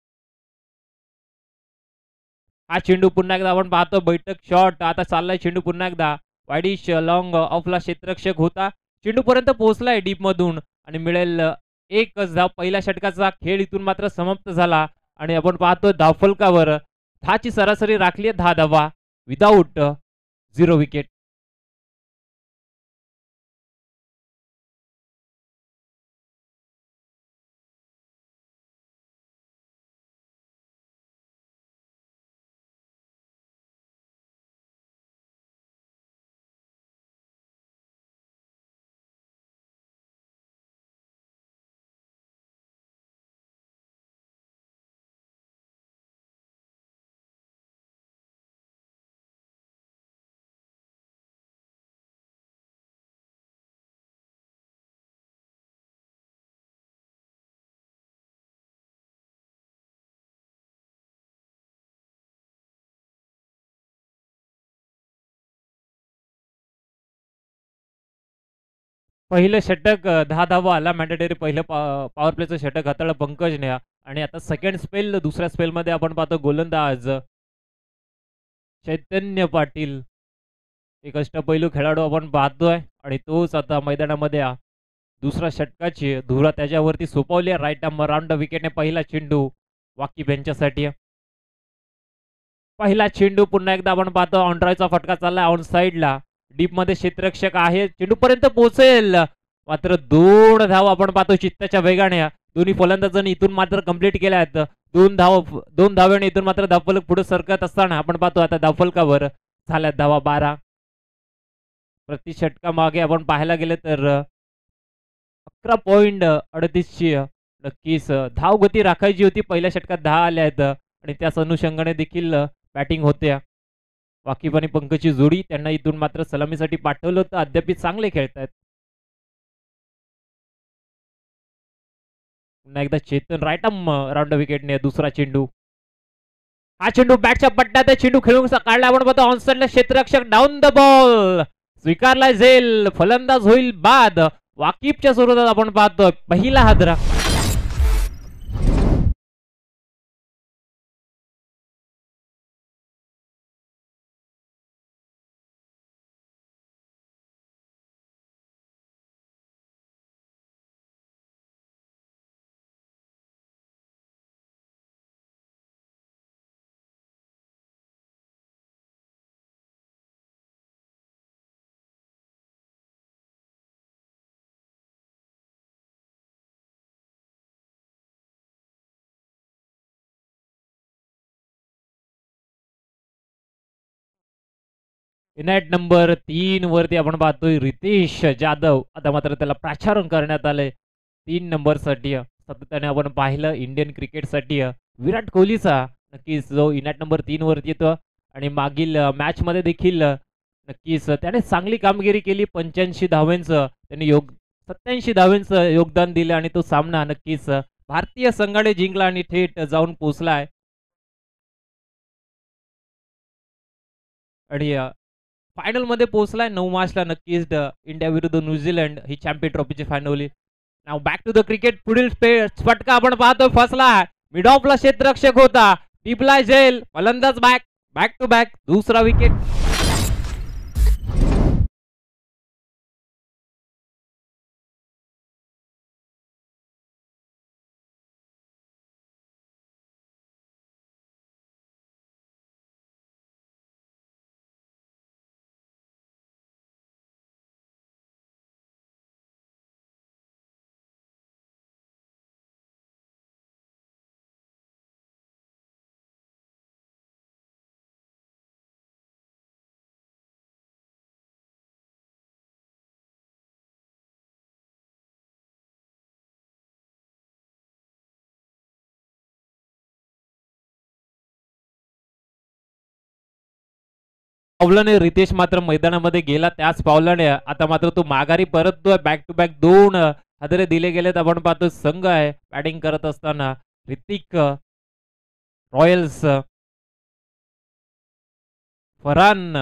हा चेंडू पुन्हा एकदा आपण पाहतो बैठक शॉट. आता चाललाय चेंडू पुन्हा एकदा वाईडिश लॉंग ऑफला क्षेत्ररक्षक होता. चेंडू पर्यंत पोहोचलाय डीप मधून आणि मिळेल 1च धाव. पहिल्या षटकाचा खेळ इथून मात्र समाप्त झाला आणि आपण पाहतो धावफलकावर 10 ची सरासरी राखली आहे. 10 धावा विदाऊट 0 विकेट. पहिलं षटक 10 धावा आला. मॅन्डेटरी पहिलं पॉवर प्लेचं षटक हाताळलं पंकजने आणि आता सेकंड स्पेल. दुसऱ्या स्पेलमध्ये आपण पाहतो गोलंदाज चैतन्य पाटील एक अष्टपैलू खेळाडू आपण पाहतोय आणि तोच आता मैदानामध्ये दुसऱ्या षटकाची धुरा त्याच्यावरती सोपवली. राईट आर्म राऊंड विकेटने पहिला चेंडू वाकिफ यांच्यासाठी. पहिला चेंडू पुन्हा एकदा आपण पाहतो ऑनड्रायचा फटका चाललाय ऑन साइडला. डीप मध्ये क्षेत्ररक्षक आहे. चेंडू पर्यंत पोहोचेल मात्र 2 धाव आपण पाहतो चित्ताच्या वेगाने. दोन्ही फलंदाजांनी इथून मात्र कंप्लीट केल्या आहेत. 2 धाव्याने इथून मात्र धावफलक पुढे सरकत असताना आपण पाहतो आता धावफलकावर झाल्यात धावा 12. प्रति षटका मागे आपण पाहायला गेले तर 11.38 ची नक्कीच धावगती राखायची होती. पहिल्या षटकात 10 आल्या आहेत आणि त्याच अनुषंगाने देखील बॅटिंग होते. वाकिफ आणि पंकजची जोडी त्यांना इथून मात्र सलामीसाठी पाठवलं होतं. अद्याप चांगले खेळतायत. पुन्हा एकदा चेतन राईट आर्म राऊंड विकेटने दुसरा चेंडू. हा चेंडू बॅटच्या पट्ट्यात चेंडू खेळून काढला आपण पाहतो ऑनसाइडला क्षेत्ररक्षक डाऊन द बॉल स्वीकारला जाईल. फलंदाज होईल बाद. वाकिफच्या विरोधात आपण पाहतोय पहिला हादरा. इनॅट नंबर 3 वरती आपण पाहतोय रितेश जाधव. आता मात्र त्याला प्राचारण करण्यात आलंय 3 नंबरसाठी. सातत्याने आपण पाहिलं इंडियन क्रिकेटसाठी विराट कोहलीचा नक्कीच जो इनॅट नंबर 3 वरती येतो आणि मागील मॅच मध्ये देखील नक्कीच त्याने चांगली कामगिरी केली. 85 धावांचं त्यांनी 87 धावांचं योगदान दिलं आणि तो सामना नक्कीच भारतीय संघाने जिंकला आणि थेट जाऊन पोहोचलाय. आणि फायनल मध्ये पोहोचलाय 9 मार्चला नक्कीच इंडिया विरुद्ध न्यूझीलंड ही चॅम्पियन ट्रॉफीची फायनल होली. नाव बॅक टू द क्रिकेट. पुढील फटका आपण पाहतोय फसला. मिड ऑफला क्षेत्ररक्षक होता टिपलाय झेल. फलंदाज बॅक टू बॅक दुसरा विकेट. पावलाने रितेश मात्र मैदानामध्ये गेला. त्याच पावलाने आता मात्र तो माघारी परततोय. बॅक टू बॅक 2 हादरे दिले गेलेत. आपण पाहतोय संघ आहे बॅटिंग करत असताना ऋतिक रॉयल्स फरहान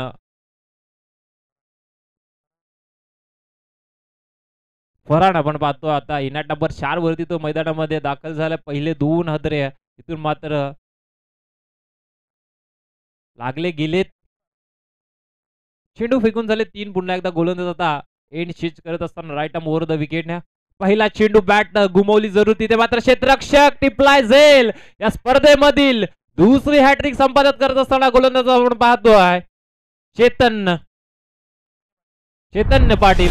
आपण पाहतो आता इनॅट नंबर 4 वरती तो मैदानामध्ये दाखल झाला. पहिले 2 हादरे इथून मात्र लागले गेलेत. चेंडू फेकून झाले 3. पुन्हा एकदा गोलंदाज आता एंड स्टिच करत असताना right arm over the wicket. पहिला चेंडू बॅट गुमवली जरूर तिथे मात्र क्षेत्ररक्षक टिपलाय झेल. या स्पर्धेमधील दुसरी हॅट्रिक संपादित करत असताना गोलंदाज आपण पाहतोय चैतन्य पाटील.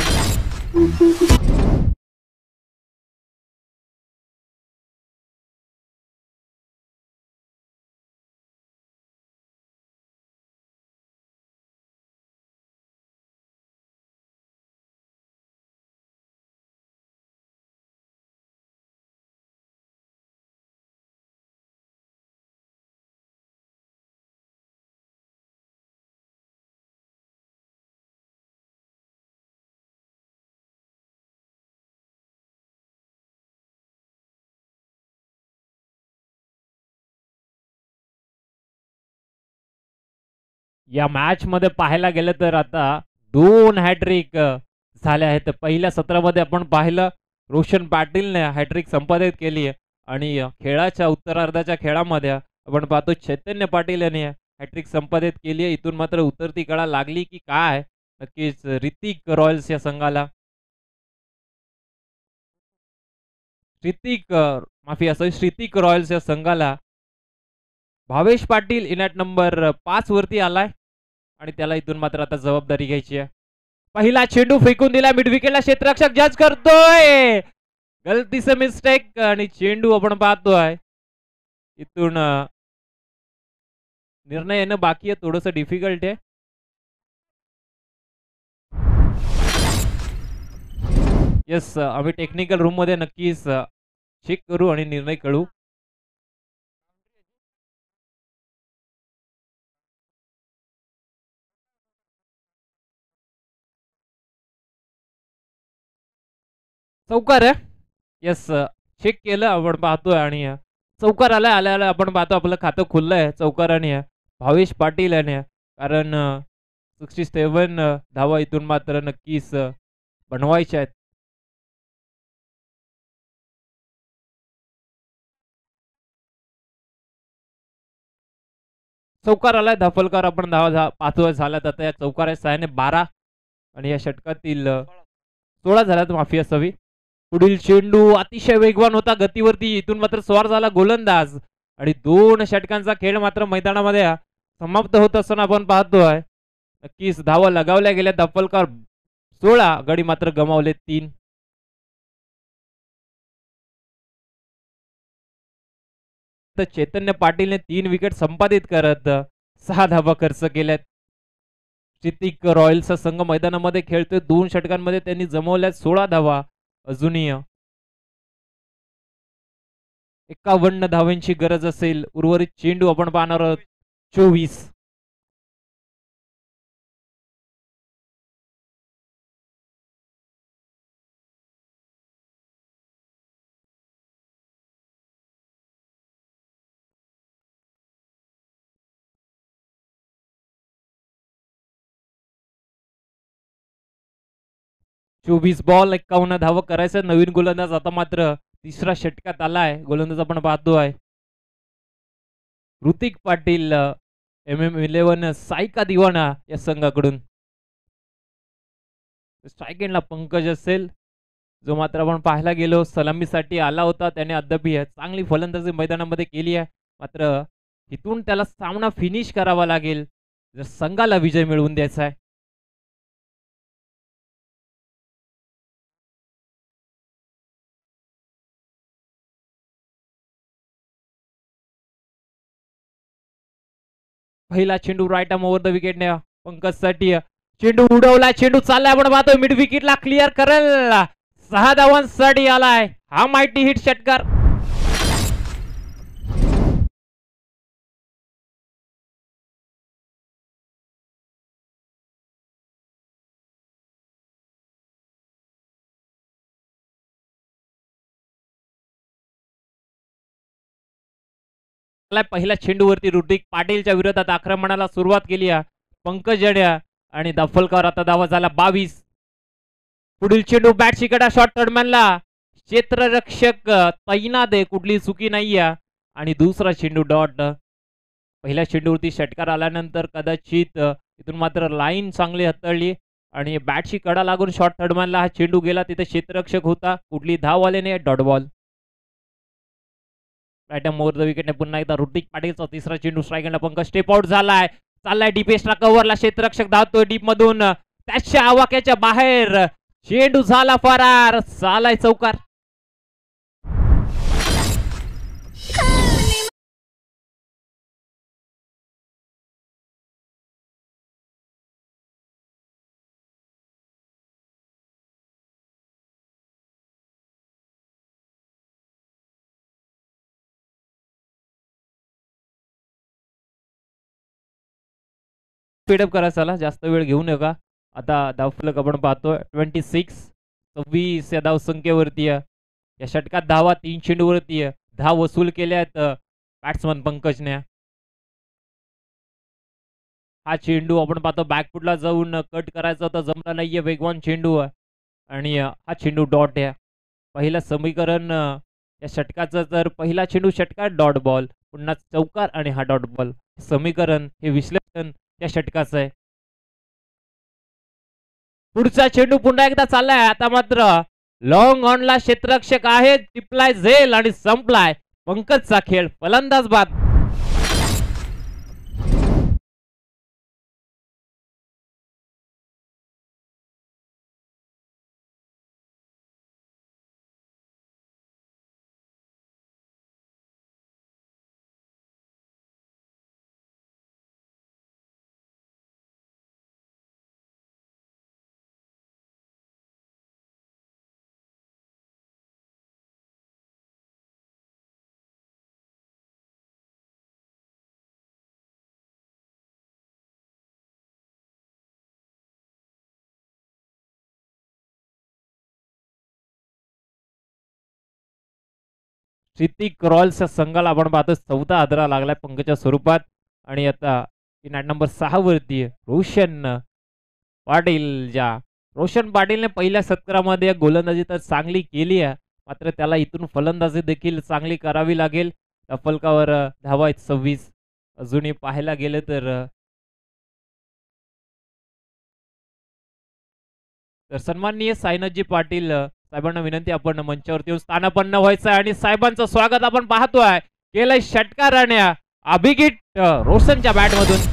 या मॅच मध्ये पाहायला गेलं तर आता 2 हॅट्रिक झाल्या आहेत. पहिल्या सत्रामध्ये आपण पाहिलं रोशन पाटीलने हॅट्रिक संपादित केली आणि खेळाच्या उत्तरार्धाच्या खेळामध्ये आपण पाहतो चैतन्य पाटील यांनी हॅट्रिक संपादित केली आहे. इथून मात्र उतरती कळा लागली की काय नक्कीच ऋतिक रॉयल्स या संघाला. श्रीतिक रॉयल्स या संघाला भावेश पाटील इनॅट नंबर 5 वरती आलाय आणि त्याला इथून मात्र आता जबाबदारी घ्यायची आहे. पहिला चेंडू फेकून दिला मिड विकेटला. क्षेत्ररक्षक जज करतोय गलती से मिस्टेक आणि चेंडू आपण पाहतोय इथून निर्णय येणं बाकी आहे. थोडस डिफिकल्ट आहे. येस आम्ही टेक्निकल रूम मध्ये नक्कीच चेक करू आणि निर्णय कळू. चौकार आहे. येस चेक केलं आपण पाहतोय आणि चौकार आल्या आपण पाहतो आपलं खातं खुललंय चौकाराने भावेश पाटील याने. कारण 67 धावा इथून मात्र नक्कीच बनवायच्या आहेत. चौकार आलाय. धाफलकार आपण धावा पाचवा झाल्यात. आता या चौकारा सहाय्याने 12 आणि या षटकातील 16 झाल्यात माफी असावी. पुढील चेंडू अतिशय वेगवान होता गतीवरती. इथून मात्र स्वार झाला गोलंदाज आणि 2 षटकांचा खेळ मात्र मैदानामध्ये समाप्त होत असताना आपण पाहतोय नक्कीच धावा लगावल्या गेल्या. धाफलकार 16 गडी मात्र गमावले 3. तर चैतन्य पाटीलने 3 विकेट संपादित करत 6 धावा खर्च केल्यात. ऋतिक रॉयल्सचा संघ मैदानामध्ये खेळतोय. 2 षटकांमध्ये त्यांनी जमवल्या 16 धावा. अजूनही 51 धावांची गरज असेल. उर्वरित चेंडू आपण पाहणार आहोत. 24. बॉल 51 धावा करायचं. नवीन गोलंदाज आता मात्र तिसरा षटकात आलाय. गोलंदाज आपण पाहतोय ऋतिक पाटील, MM11 सायका दिवाना या संघाकडून. स्ट्राईक एंडला पंकज असेल, जो मात्र आपण पाहायला गेलो सलामीसाठी आला होता. त्याने अद्याप चांगली फलंदाजी मैदानामध्ये केली आहे. मात्र इथून त्याला सामना फिनिश करावा लागेल जर संघाला विजय मिळवून द्यायचा आहे. पहिला चेंडू राईट आर्म ओव्हर द विकेटने पंकजसाठी. चेंडू उडवला, चेंडू चाललाय. आपण पाहतोय मिड विकेटला क्लिअर करेल. 6 धावांसाठी आलाय हा माहिती हिट षटकार. पहिल्या चेंडूवरती ऋतिक पाटीलच्या विरोधात आक्रमणाला सुरुवात केली आहे पंकज जड्या आणि दफलकर. आता धावा झाला 22. पुढील चेंडू बॅट शिकटा शॉर्ट टर्मॅनला. क्षेत्ररक्षक तैनात आहे, कुठली चुकी नाहीये. आणि दुसरा चेंडू डॉट. पहिल्या चेंडूवरती षटकार आल्यानंतर कदाचित इथून मात्र लाईन चांगली हाताळली आणि बॅटची कडा लागून शॉर्ट थर्डमॅनला हा चेंडू गेला. तिथे क्षेत्ररक्षक होता, कुठली धाव आले नाही. Dot ball. Right arm over the विकेटने पुन्हा एकदा ऋतिक पाटीलचा तिसरा चेंडू. स्ट्राईक एंडला पंकज स्टेप आउट झालाय. चाललाय डीपेस्टला कव्हरला. क्षेत्ररक्षक धावतोय डीप मधून, त्याच्या आवाक्याच्या बाहेर. चेंडू झाला फरार. चालाय चौकार. स्पीडअप करा, चला जास्त वेळ घेऊ नका. आता धावफलक आपण पाहतोय 26 या धावसंख्येवरती. या षटकात धावा 3 चेंडूवरती धाव वसूल केल्यात बॅट्समन पंकजने. हा चेंडू आपण पाहतो बॅकफुटला जाऊन कट करायचा होता, जमला नाहीये. वेगवान चेंडू आणि हा चेंडू डॉट आहे. पहिलं समीकरण या षटकाचं तर पहिला चेंडू षटकार डॉट बॉल, पुन्हा चौकार आणि हा डॉट बॉल. समीकरण हे विश्लेषण त्या षटकाचं आहे. पुढचा चेंडू पुन्हा एकदा चाललाय. आता मात्र लॉंग ऑनला क्षेत्ररक्षक आहे. टिपलाय झेल आणि संपलाय पंकजचा खेळ. फलंदाज बाद. ऋतिक रॉयल्सच्या संघाला आपण पाहतो 14 आदरा लागलाय पंकजच्या स्वरूपात. आणि आता मॅच नंबर 6 वरती रोशन पाटील. रोशन पाटीलने पहिल्या सत्रामध्ये गोलंदाजी तर चांगली केली आहे, मात्र त्याला इथून फलंदाजी देखील चांगली करावी लागेल. फलकावर धावा आहेत 26. अजूनही पाहायला गेले तर सन्माननीय साईनाथजी पाटील साहेबांना विनंती, आपण मंचावरती येऊन स्थानापन्न व्हायचं आणि साहेबांचं स्वागत आपण पाहतोय केलंय षटकाराने अभिगित रोशनच्या बॅट मधून.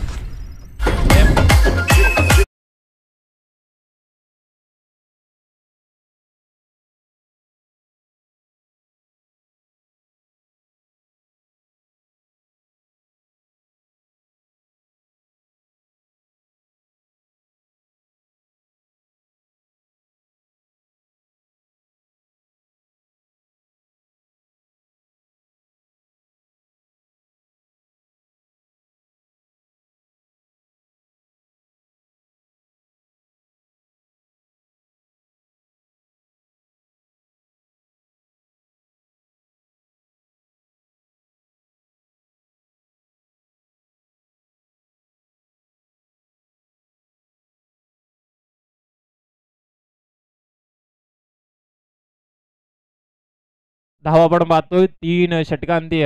धावा आपण पाहतोय 3 षटकांती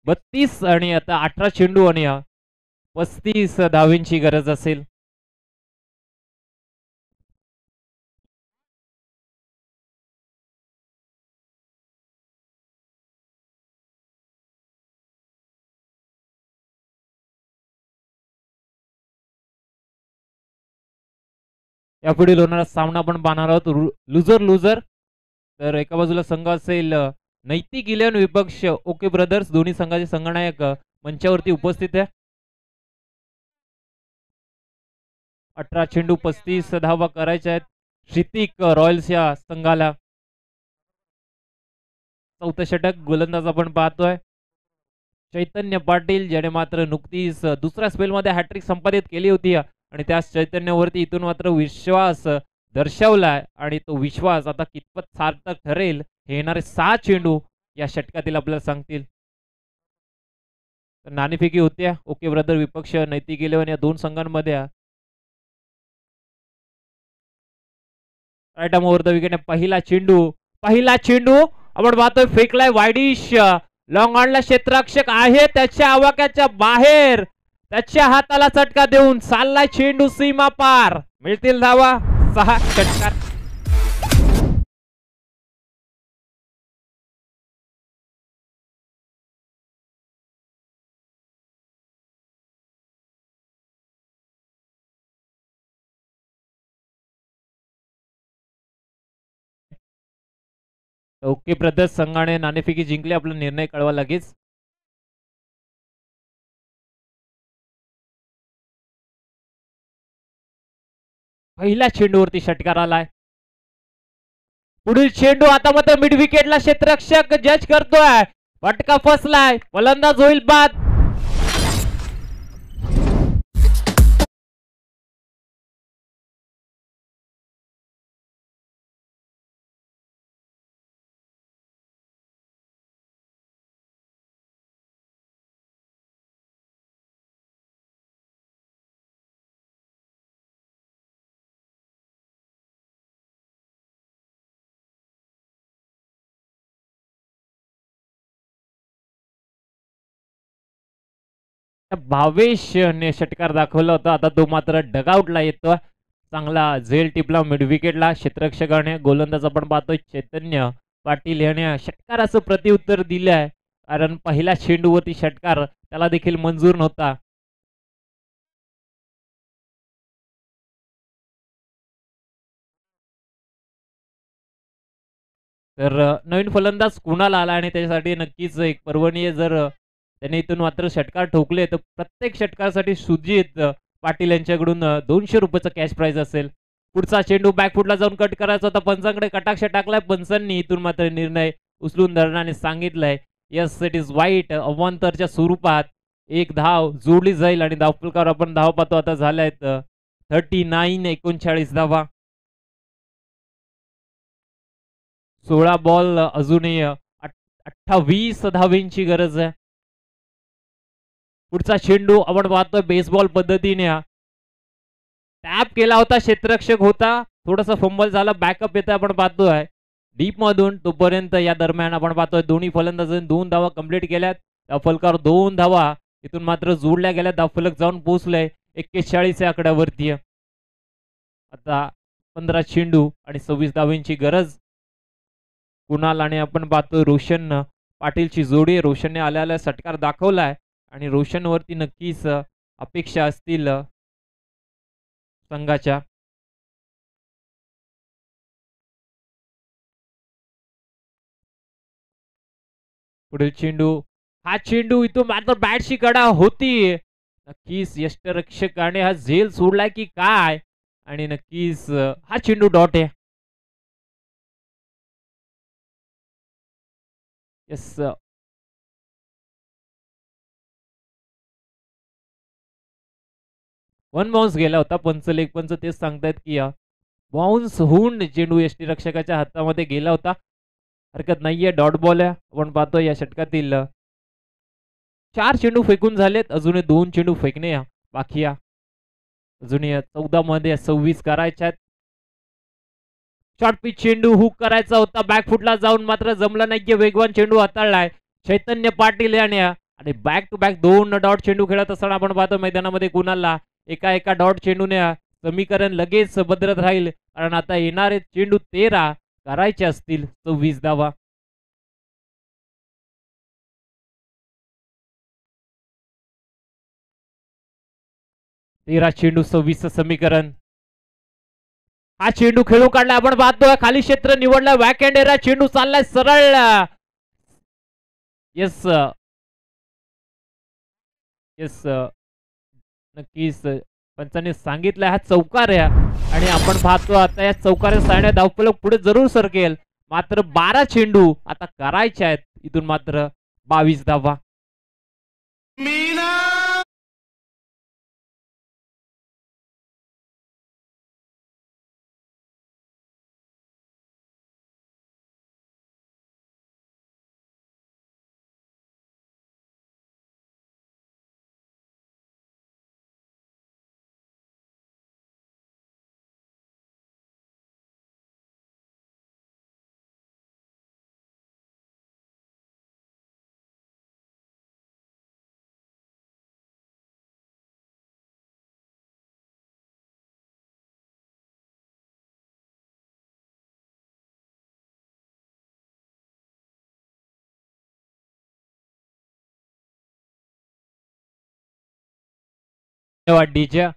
32 आणि आता 18 चेंडू आणि 35 धावींची गरज असेल. यापुढील होणारा सामना आपण पाहणार आहोत लुझर लुझर. तर एका बाजूला संघ असेल नैतिक इलेव्हन विपक्ष ओके ब्रदर्स. दोन्ही संघाचे संघनायक मंचावरती उपस्थित आहे. 18 चेंडू 35 धावा करायच्या आहेत श्रीतिक रॉयल्स या संघाला. चौथं षटक गोलंदाज आपण पाहतोय चैतन्य पाटील, ज्याने मात्र नुकतीच दुसऱ्या स्पेलमध्ये हॅट्रिक संपादित केली होती आणि त्याच चैतन्यावरती इथून मात्र विश्वास दर्शवलाय आणि तो विश्वास आता कितपत सार्थक ठरेल हे येणारे 6 चेंडू या षटकातील आपल्याला सांगतील. नाणेफेकी होत्या ओके ब्रदर विपक्ष नैतिक इलेव्हन या दोन संघांमध्ये. Right arm over the wicket. पहिला चेंडू आपण पाहतोय फेकलाय वाईडिश. लॉंग ऑनला क्षेत्ररक्षक आहे त्याच्या आवाक्याच्या बाहेर, त्याच्या हाताला चटका देऊन चाललाय चेंडू सीमा पार. मिळतील धावा 6 षटकार. ओके ब्रदर्स संघाने नाणेफेकी जिंकली. आपला निर्णय कळवा लगेच. पहिल्या चेंडूवरती षटकार आलाय. पुढील चेंडू आता मात्र मिड विकेटला क्षेत्ररक्षक जज करतोय. फटका फसलाय. फलंदाज होईल बाद. भावेश ने षटकार दाखवला होता. आता तो मात्र डगआउटला येतोय. चांगला झेल टिपला मिड विकेटला क्षेत्ररक्षकाने. गोलंदाज आपण पाहतोय चैतन्य पाटील याने षटकाराचं प्रत्युत्तर दिलंय, कारण पहिल्या चेंडूवरती षटकार त्याला देखील मंजूर नव्हता. तर नवीन फलंदाज कुणाला आला आणि त्याच्यासाठी नक्कीच एक पर्वणीय. जर त्याने इथून मात्र षटकार ठोकले तर प्रत्येक षटकारासाठी सुजित पाटील यांच्याकडून 200 रुपयाचा कॅश प्राइज असेल. पुढचा चेंडू बॅकफुटला जाऊन कट करायचा होता. पंचांकडे कटाक्ष टाकलाय. पंचांनी इथून मात्र निर्णय उचलून धरण्याने सांगितलंय यस इट इज वाईट. अवांतरच्या स्वरूपात एक धाव जोडली जाईल आणि धावफलकावर आपण धाव पाहतो आता झाल्यात 39 धावा. 16 बॉल अजूनही 28 धावेंची गरज आहे. पुढचा चेंडू आपण पाहतोय बेसबॉल पद्धतीने टॅप केला होता. क्षेत्ररक्षक होता. थोडासा फंबल झाला. बॅकअप येतं आपण पाहतोय डीप मधून. तोपर्यंत या दरम्यान आपण पाहतोय दोन्ही फलंदाजांनी 2 धावा कंप्लीट केल्यात. धावफलकावर 2 धावा इथून मात्र जोडल्या गेल्या. धावफलक जाऊन पोहोचलंय 41 या आकड्यावरती. आता 15 चेंडू आणि 26 धावेंची गरज. कुणाल आणि आपण पाहतोय रोशन पाटीलची जोडी. रोशनने आल्याला षटकार दाखवलाय आणि रोशनवरती नक्कीच अपेक्षा असतील संघाच्या. पुढील चेंडू. हा चेंडू इथून मात्र बॅटची कडा होती. नक्कीच यष्टरक्षकाने हा झेल सोडलाय की काय, आणि नक्कीच हा चेंडू डॉट आहे. यस 1 बाउन्स गेला होता. पंच लेग पंच तेच सांगतायत की बाउन्स होऊन चेंडू यष्टी रक्षकाच्या हातामध्ये गेला होता. हरकत नाहीये. डॉट बॉल आहे. आपण पाहतो या षटकातील 4 चेंडू फेकून झालेत. अजूनही 2 चेंडू फेकणे बाकी आहे. अजूनही 14 मध्ये 26 करायच्या आहेत. शॉर्ट पिच चेंडू हुक करायचा होता, बॅकफुटला जाऊन मात्र जमला नाहीये. वेगवान चेंडू हाताळलाय चैतन्य पाटील याने आणि बॅक टू बॅक 2 डॉट चेंडू खेळत असताना आपण पाहतो मैदानामध्ये कुणाला एका डॉट चेंडूने समीकरण लगेच बदलत राहील, कारण आता येणारे चेंडू 13 करायचे असतील 26 धावा. तेरा चेंडू 26 समीकरण. हा चेंडू खेळून काढला आपण पाहतोय, खाली क्षेत्र निवडला, बॅक हँड एरा चेंडू चाललाय सरळ. येस येस नक्कीच पंचांनी सांगितलं हा चौकार आहे आणि आपण पाहतो आता या चौकारासाठी धावफलक पुढे जरूर सरकेल. मात्र 12 चेंडू आता करायचे आहेत, इथून मात्र 22 धावा. डीच्या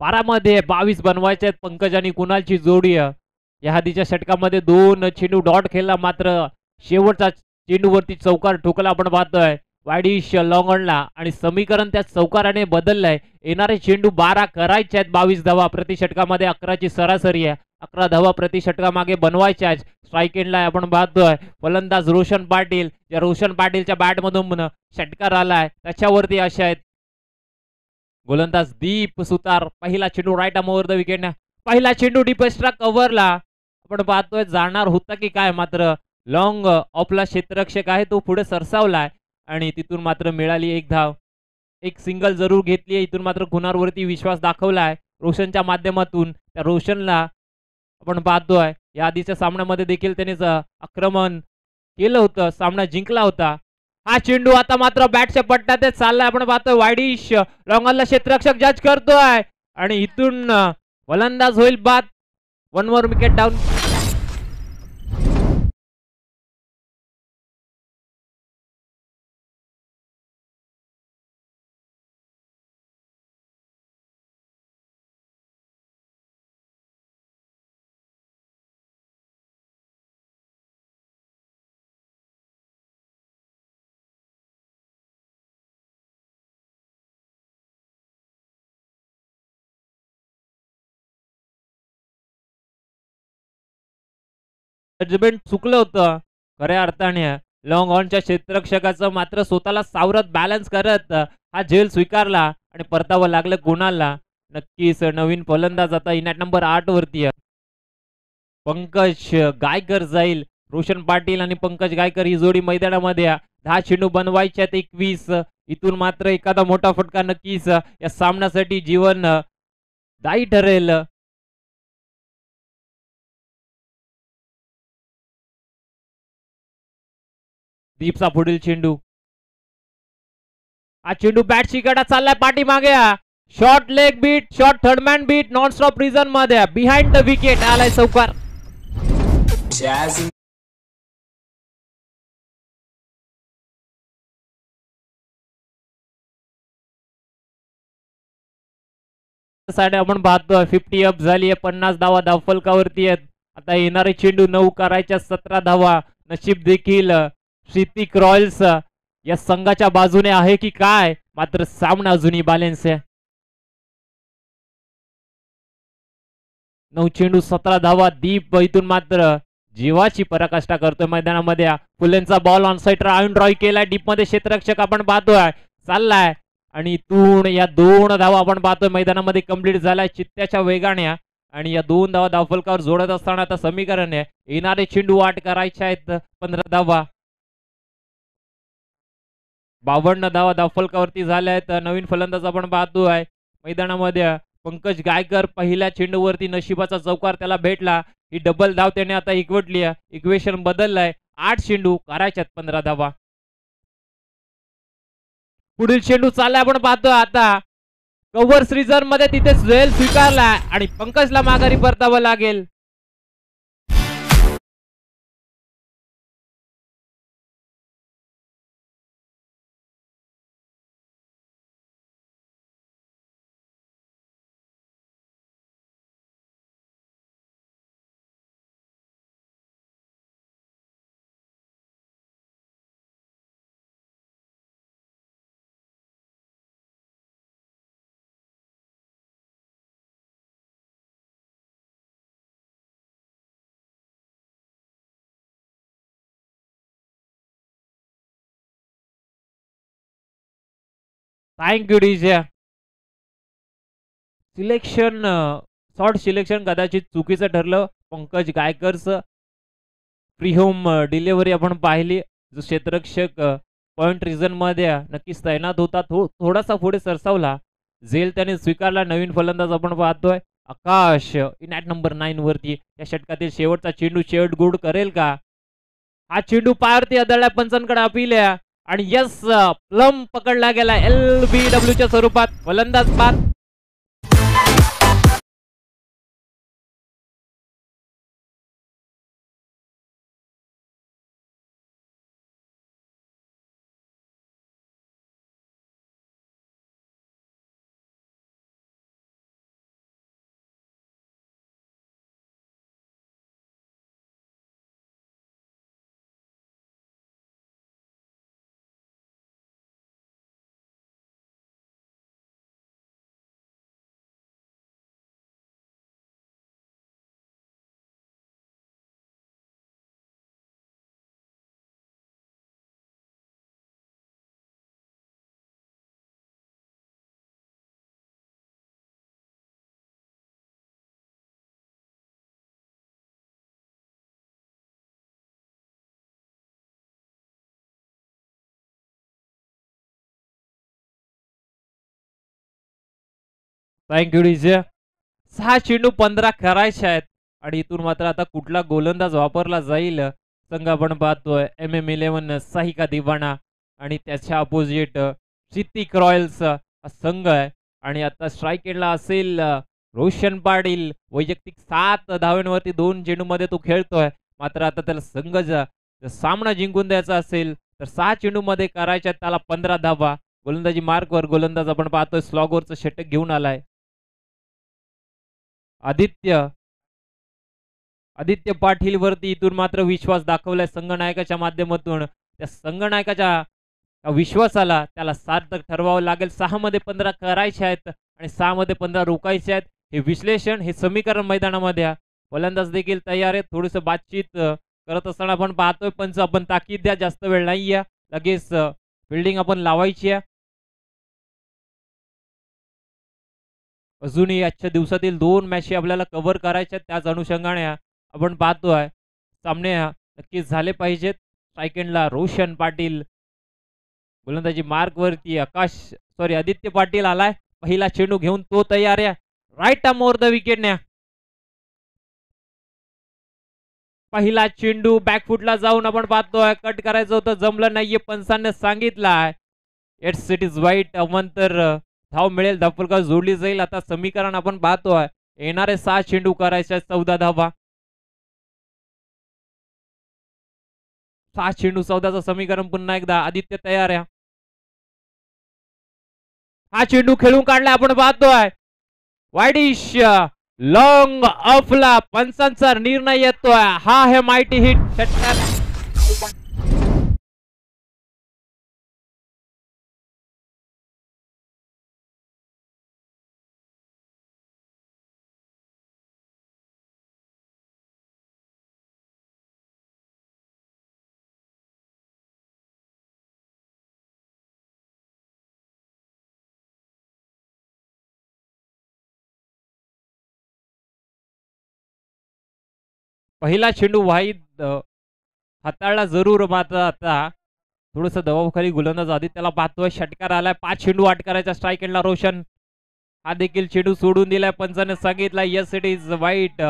पारामध्ये 22 बनवायचे आहेत पंकज आणि कुणालची जोडी. या हादीच्या षटकामध्ये 2 चेंडू डॉट खेळला, मात्र शेवटचा चेंडूवरती चौकार ठोकला आपण पाहतोय वाईडिश लॉंगॉनला आणि समीकरण त्या चौकाराने बदललंय. येणारे चेंडू 12 करायचे आहेत, 22 धावा प्रति षटकामध्ये 11ची सरासरी आहे. 11 धावा प्रति षटकामागे बनवायच्या आहेत. स्ट्राईक एंडला आपण पाहतोय फलंदाज रोशन पाटील, या रोशन पाटीलच्या बॅटमधून षटकार आलाय त्याच्यावरती अशा आहेत. गोलंदाज दीप सुतार, पहिला चेंडू right arm over the wicket. पहिला चेंडू डीप एक्स्ट्रा कव्हरला आपण पाहतोय जाणार होता की काय, मात्र लॉंग ऑफला क्षेत्ररक्षक आहे तो पुढे सरसावलाय आणि तिथून मात्र मिळाली 1 धाव. एक सिंगल जरूर घेतली आहे, इथून मात्र कुणालवरती विश्वास दाखवलाय रोशनच्या माध्यमातून. त्या रोशनला आपण पाहतोय या आधीच्या सामन्यामध्ये देखील त्याने आक्रमण केलं होतं, सामना जिंकला होता. हा चेंडू आता मात्र बॅटच्या पट्ट्यात चाललाय आपण पाहतोय वाईडिश लॉंगॉनला क्षेत्ररक्षक जज करतोय आणि इथून फलंदाज होईल बाद. 1 मोर विकेट डाऊन. जजमेंट चुकलं होतं खऱ्या अर्थाने लॉंग ऑनच्या क्षेत्ररक्षकाचं, मात्र स्वतःला सावरत बॅलन्स करत हा झेल स्वीकारला आणि परतावं लागलं कुणालला. नक्कीच नवीन फलंदाज आता इनॅट नंबर 8 वरती आहे. पंकज गायकर जाईल, रोशन पाटील आणि पंकज गायकर ही जोडी मैदानामध्ये. 10 चेंडू बनवायचे आहेत 21. इथून मात्र एखादा मोठा फटका नक्कीच या सामन्यासाठी जीवन दायी ठरेल. दीपचा पुढील चेंडू, हा चेंडू बॅटची कडा चाललाय पाठीमागे. Short leg beat, short third man beat, non stop region मध्ये बिहाइंड द विकेट आलाय चौकार. साठी आपण पाहतोय 50 अप झाली आहे, 50 धावा धावफलकावरती आहेत. आता येणारे चेंडू 9 करायच्या, 17 धावा. नशीब देखील श्रीतिक रॉयल्स या संघाच्या बाजूने आहे की काय, मात्र सामना अजूनही बॅलन्स आहे. 9 चेंडू 17 धावा. दीप इथून मात्र जीवाची पराकाष्ठा करतोय मैदानामध्ये. फुलेंचा बॉल ऑन साइड राऊंड ड्रॉय केलाय डीप मध्ये, क्षेत्ररक्षक आपण पाहतोय चाललाय आणि इथून या 2 धावा आपण पाहतोय मैदानामध्ये कंप्लीट झालाय चित्त्याच्या वेगाने. आणि या 2 धावा धावफलकावर जोडत असताना आता समीकरण आहे येणारे चेंडू 8 करायचे आहेत, 15 धावा. 52 धावा धावफलकावरती झाल्या आहेत. नवीन फलंदाज आपण पाहतोय मैदानामध्ये पंकज गायकर. पहिल्या चेंडूवरती नशिबाचा चौकार त्याला भेटला. ही डबल धाव त्याने आता एकवटली आहे. इक्वेशन बदललाय. 8 चेंडू करायच्यात 15 धावा. पुढील चेंडू चाललाय आपण पाहतोय आता कव्हर रिझर्व मध्ये तिथे झेल स्वीकारला आणि पंकजला माघारी परतावं लागेल. Thank you DJ. Selection short selection कदाचित चुकीचं ठरलं. पंकज गायकरचं फ्री होम डिलिव्हरी आपण पाहिली. जो क्षेत्ररक्षक पॉइंट रिझन मध्ये नक्कीच तैनात होता थोडासा पुढे सरसावला. झेल त्याने स्वीकारला. नवीन फलंदाज आपण पाहतोय आकाश इन ॲट नंबर 9 वरती. या षटकातील शेवटचा चेंडू शेवट गुड करेल का? हा चेंडू पायावरती आदळला. पंचांकडे अपील आहे आणि यस प्लम पकडला गेला LBW च्या स्वरूपात. फलंदाज बाद. Thank you DJ. 6 चेंडू 15 करायचे आहेत आणि इथून मात्र आता कुठला गोलंदाज वापरला जाईल. संघ आपण पाहतोय MM11 साहिका दिवाणा आणि त्याच्या अपोजिट सिद्धिक रॉयल्स हा संघ आहे. आणि आता स्ट्राईक एंडला असेल रोशन पाटील. वैयक्तिक 7 धावांवरती 2 चेंडूमध्ये तो खेळतोय. मात्र आता त्याला संघ सामना जिंकून द्यायचा असेल तर 6 चेंडूमध्ये करायच्या त्याला 15 धावा. गोलंदाजी मार्कवर गोलंदाज आपण पाहतोय स्लॉगवरचं षटक घेऊन आलाय आदित्य पाटील वरती. इथून मात्र विश्वास दाखवलाय संघनायकाच्या माध्यमातून. त्या संघनायकाच्या विश्वासाला त्याला सार्थक ठरवावं लागेल. 6 मध्ये 15 करायचे आहेत आणि 6 मध्ये 15 रोखायचे आहेत. हे विश्लेषण हे समीकरण मैदानामध्ये. फलंदाज देखील तयार आहे. थोडस बातचीत करत असताना आपण पाहतोय पंच आपण ताकीद द्या, जास्त वेळ नाहीये, लगेच फिल्डिंग आपण लावायची आहे. अजूनही आजच्या दिवसातील 2 मॅची आपल्याला कव्हर करायच्या आहेत. त्याच अनुषंगाने आपण पाहतोय सामने नक्कीच झाले पाहिजेत. सेकंडला रोशन पाटील. गोलंदाजी मार्क वरती आदित्य पाटील आलाय. पहिला चेंडू घेऊन तो तयार आहे. राईट आर्म ओव्हर द विकेटने. पहिला चेंडू बॅकफुटला जाऊन आपण पाहतोय कट करायचं होतं, जमलं नाहीये. पंचांनी सांगितलंय इट इज वाईट. अवंतर धाव मिळेल, धावफलका जोडली जाईल. आता समीकरण आपण पाहतोय येणारे 6 चेंडू करायचे 14 धावा. 6 चेंडू 14चं समीकरण पुन्हा एकदा. आदित्य तयार आहे. हा चेंडू खेळून काढलाय आपण पाहतोय वाईडिश लॉंग ऑफला. पंचांचा निर्णय येतोय. हा आहे माइटी हिट. पहिला चेंडू वाईद हाताळला जरूर, मात्र आता थोडस दबावाखाली गोलंदाज आदित्यला पाहतोय. षटकार आलाय. 5 चेंडू 8 करायचा. स्ट्राईक एंडला रोशन. हा देखील चेंडू सोडून दिलाय. पंचाने सांगितलं यस इट इज वाईट.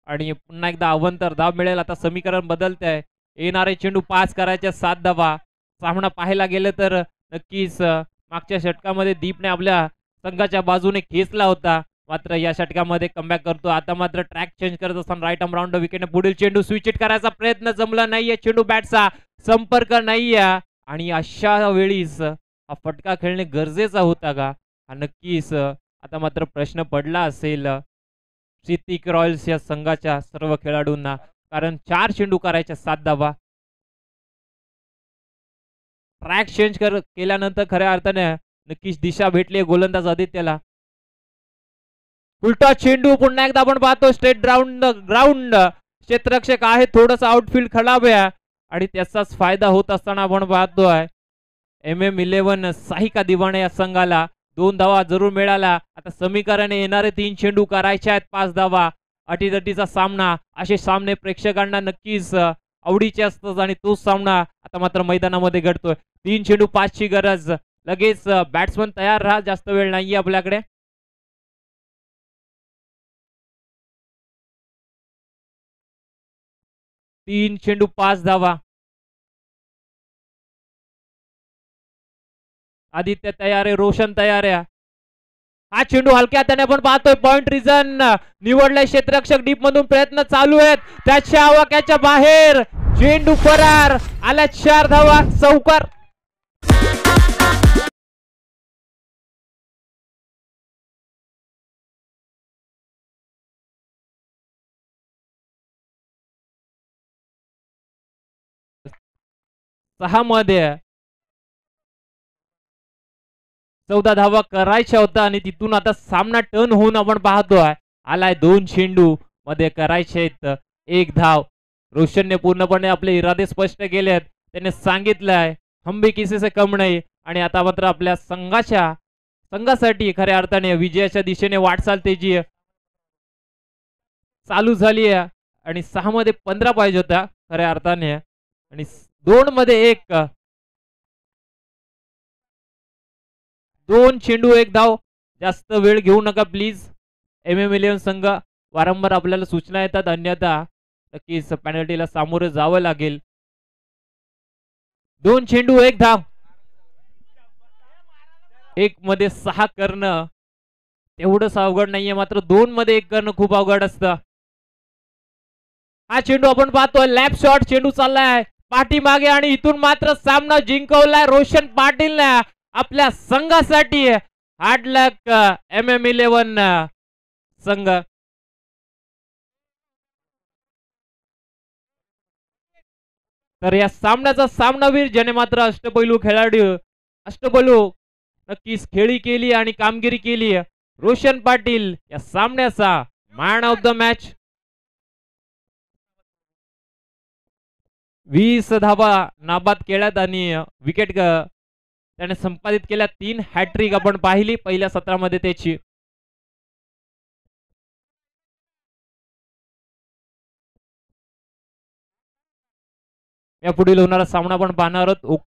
आणि पुन्हा एकदा अवंतर धाव मिळेल. आता समीकरण बदलतंय. येणारे चेंडू पास करायचे 7 धावा. सामना पाहायला गेलं तर नक्कीच मागच्या षटकामध्ये दीपने आपल्या संघाच्या बाजूने खेचला होता. मात्र या षटकामध्ये कमबॅक करतो. आता मात्र ट्रॅक चेंज करत असताना राईट आर्म राऊंड विकेटने पुढील चेंडू स्विच हिट करायचा प्रयत्न जमला नाहीये. चेंडू बॅटचा संपर्क नाहीये आणि अशा वेळीच हा फटका खेळणे गरजेचा होता का? हा नक्कीच आता मात्र प्रश्न पडला असेल सिद्दीक रॉयल्स या संघाच्या सर्व खेळाडूंना. कारण 4 चेंडू करायच्या 7 धावा. ट्रॅक चेंज केल्यानंतर खऱ्या अर्थाने नक्कीच दिशा भेटली गोलंदाज आदित्यला. उलटा चेंडू पुन्हा एकदा आपण पाहतो स्ट्रेट ग्राउंड क्षेत्ररक्षक आहे थोडस आउटफील्ड खराब आहे आणि त्याचाच फायदा होत असताना आपण पाहतोय MM11 साहिका दिवाणे या संघाला 2 धावा जरूर मिळाला. आता समीकरण येणारे 3 चेंडू करायचे आहेत 5 धावा. अटीतटीचा सामना, असे सामने प्रेक्षकांना नक्कीच आवडीचे असतात आणि तोच सामना आता मात्र मैदानामध्ये घडतोय. 3 चेंडू 5 ची गरज. लगेच बॅट्समन तयार राहा, जास्त वेळ नाहीये आपल्याकडे. 3 चेंडू 5 धावा. आदित्य तयार आहे, रोशन तयार आहे. हा चेंडू हलक्या हाताने आपण पाहतोय पॉइंट रिझन निवडलाय क्षेत्ररक्षक. डीप मधून प्रयत्न चालू आहेत त्याच्या आवाक्याच्या बाहेर. चेंडू फरार. आल्या 4 धावा चौकार. सहा मध्ये 14 धावा करायच्या होत्या आणि तिथून आता सामना टर्न होऊन आपण पाहतोय. आलाय 2 चेंडू मध्ये करायचे आहेत 1 धाव. रोशनने पूर्णपणे आपले इरादे स्पष्ट केलेत. त्याने सांगितलंय हम भी किसी से कम नाही. आणि आता मात्र आपल्या संघासाठी खऱ्या अर्थाने विजयाच्या दिशेने वाटचाल त्याची चालू झाली आहे. आणि 6 मध्ये 15 पाहिजे होता खऱ्या अर्थाने आणि 2 मध्ये 1. 2 चेंडू 1 धाव. जास्त वेळ घेऊ नका प्लीज. MM11 संघ वारंवार आपल्याला सूचना येतात, अन्यथा नक्कीच पेनल्टीला सामोरे जावं लागेल. 2 चेंडू 1 धाव. 1 मध्ये 6 करणं तेवढंच अवघड नाहीये, मात्र 2 मध्ये 1 करणं खूप अवघड असतं. हा चेंडू आपण पाहतोय लॅप शॉट चेंडू चाललाय पाठीमागे आणि इथून मात्र सामना जिंकवलाय रोशन पाटीलने आपल्या संघासाठी. हार्ड लक MM11 संघ. तर या सामन्याचा सामनावीर ज्याने मात्र अष्टपैलू नक्कीच खेळी केली आणि कामगिरी केली, रोशन पाटील या सामन्याचा मॅन ऑफ द मॅच. 20 धावा नाबाद केल्यात आणि विकेट त्याने संपादित केल्या. 3 हॅट्रिक आपण पाहिली पहिल्या सत्रामध्ये त्याची. या पुढील होणारा सामना आपण पाहणार आहोत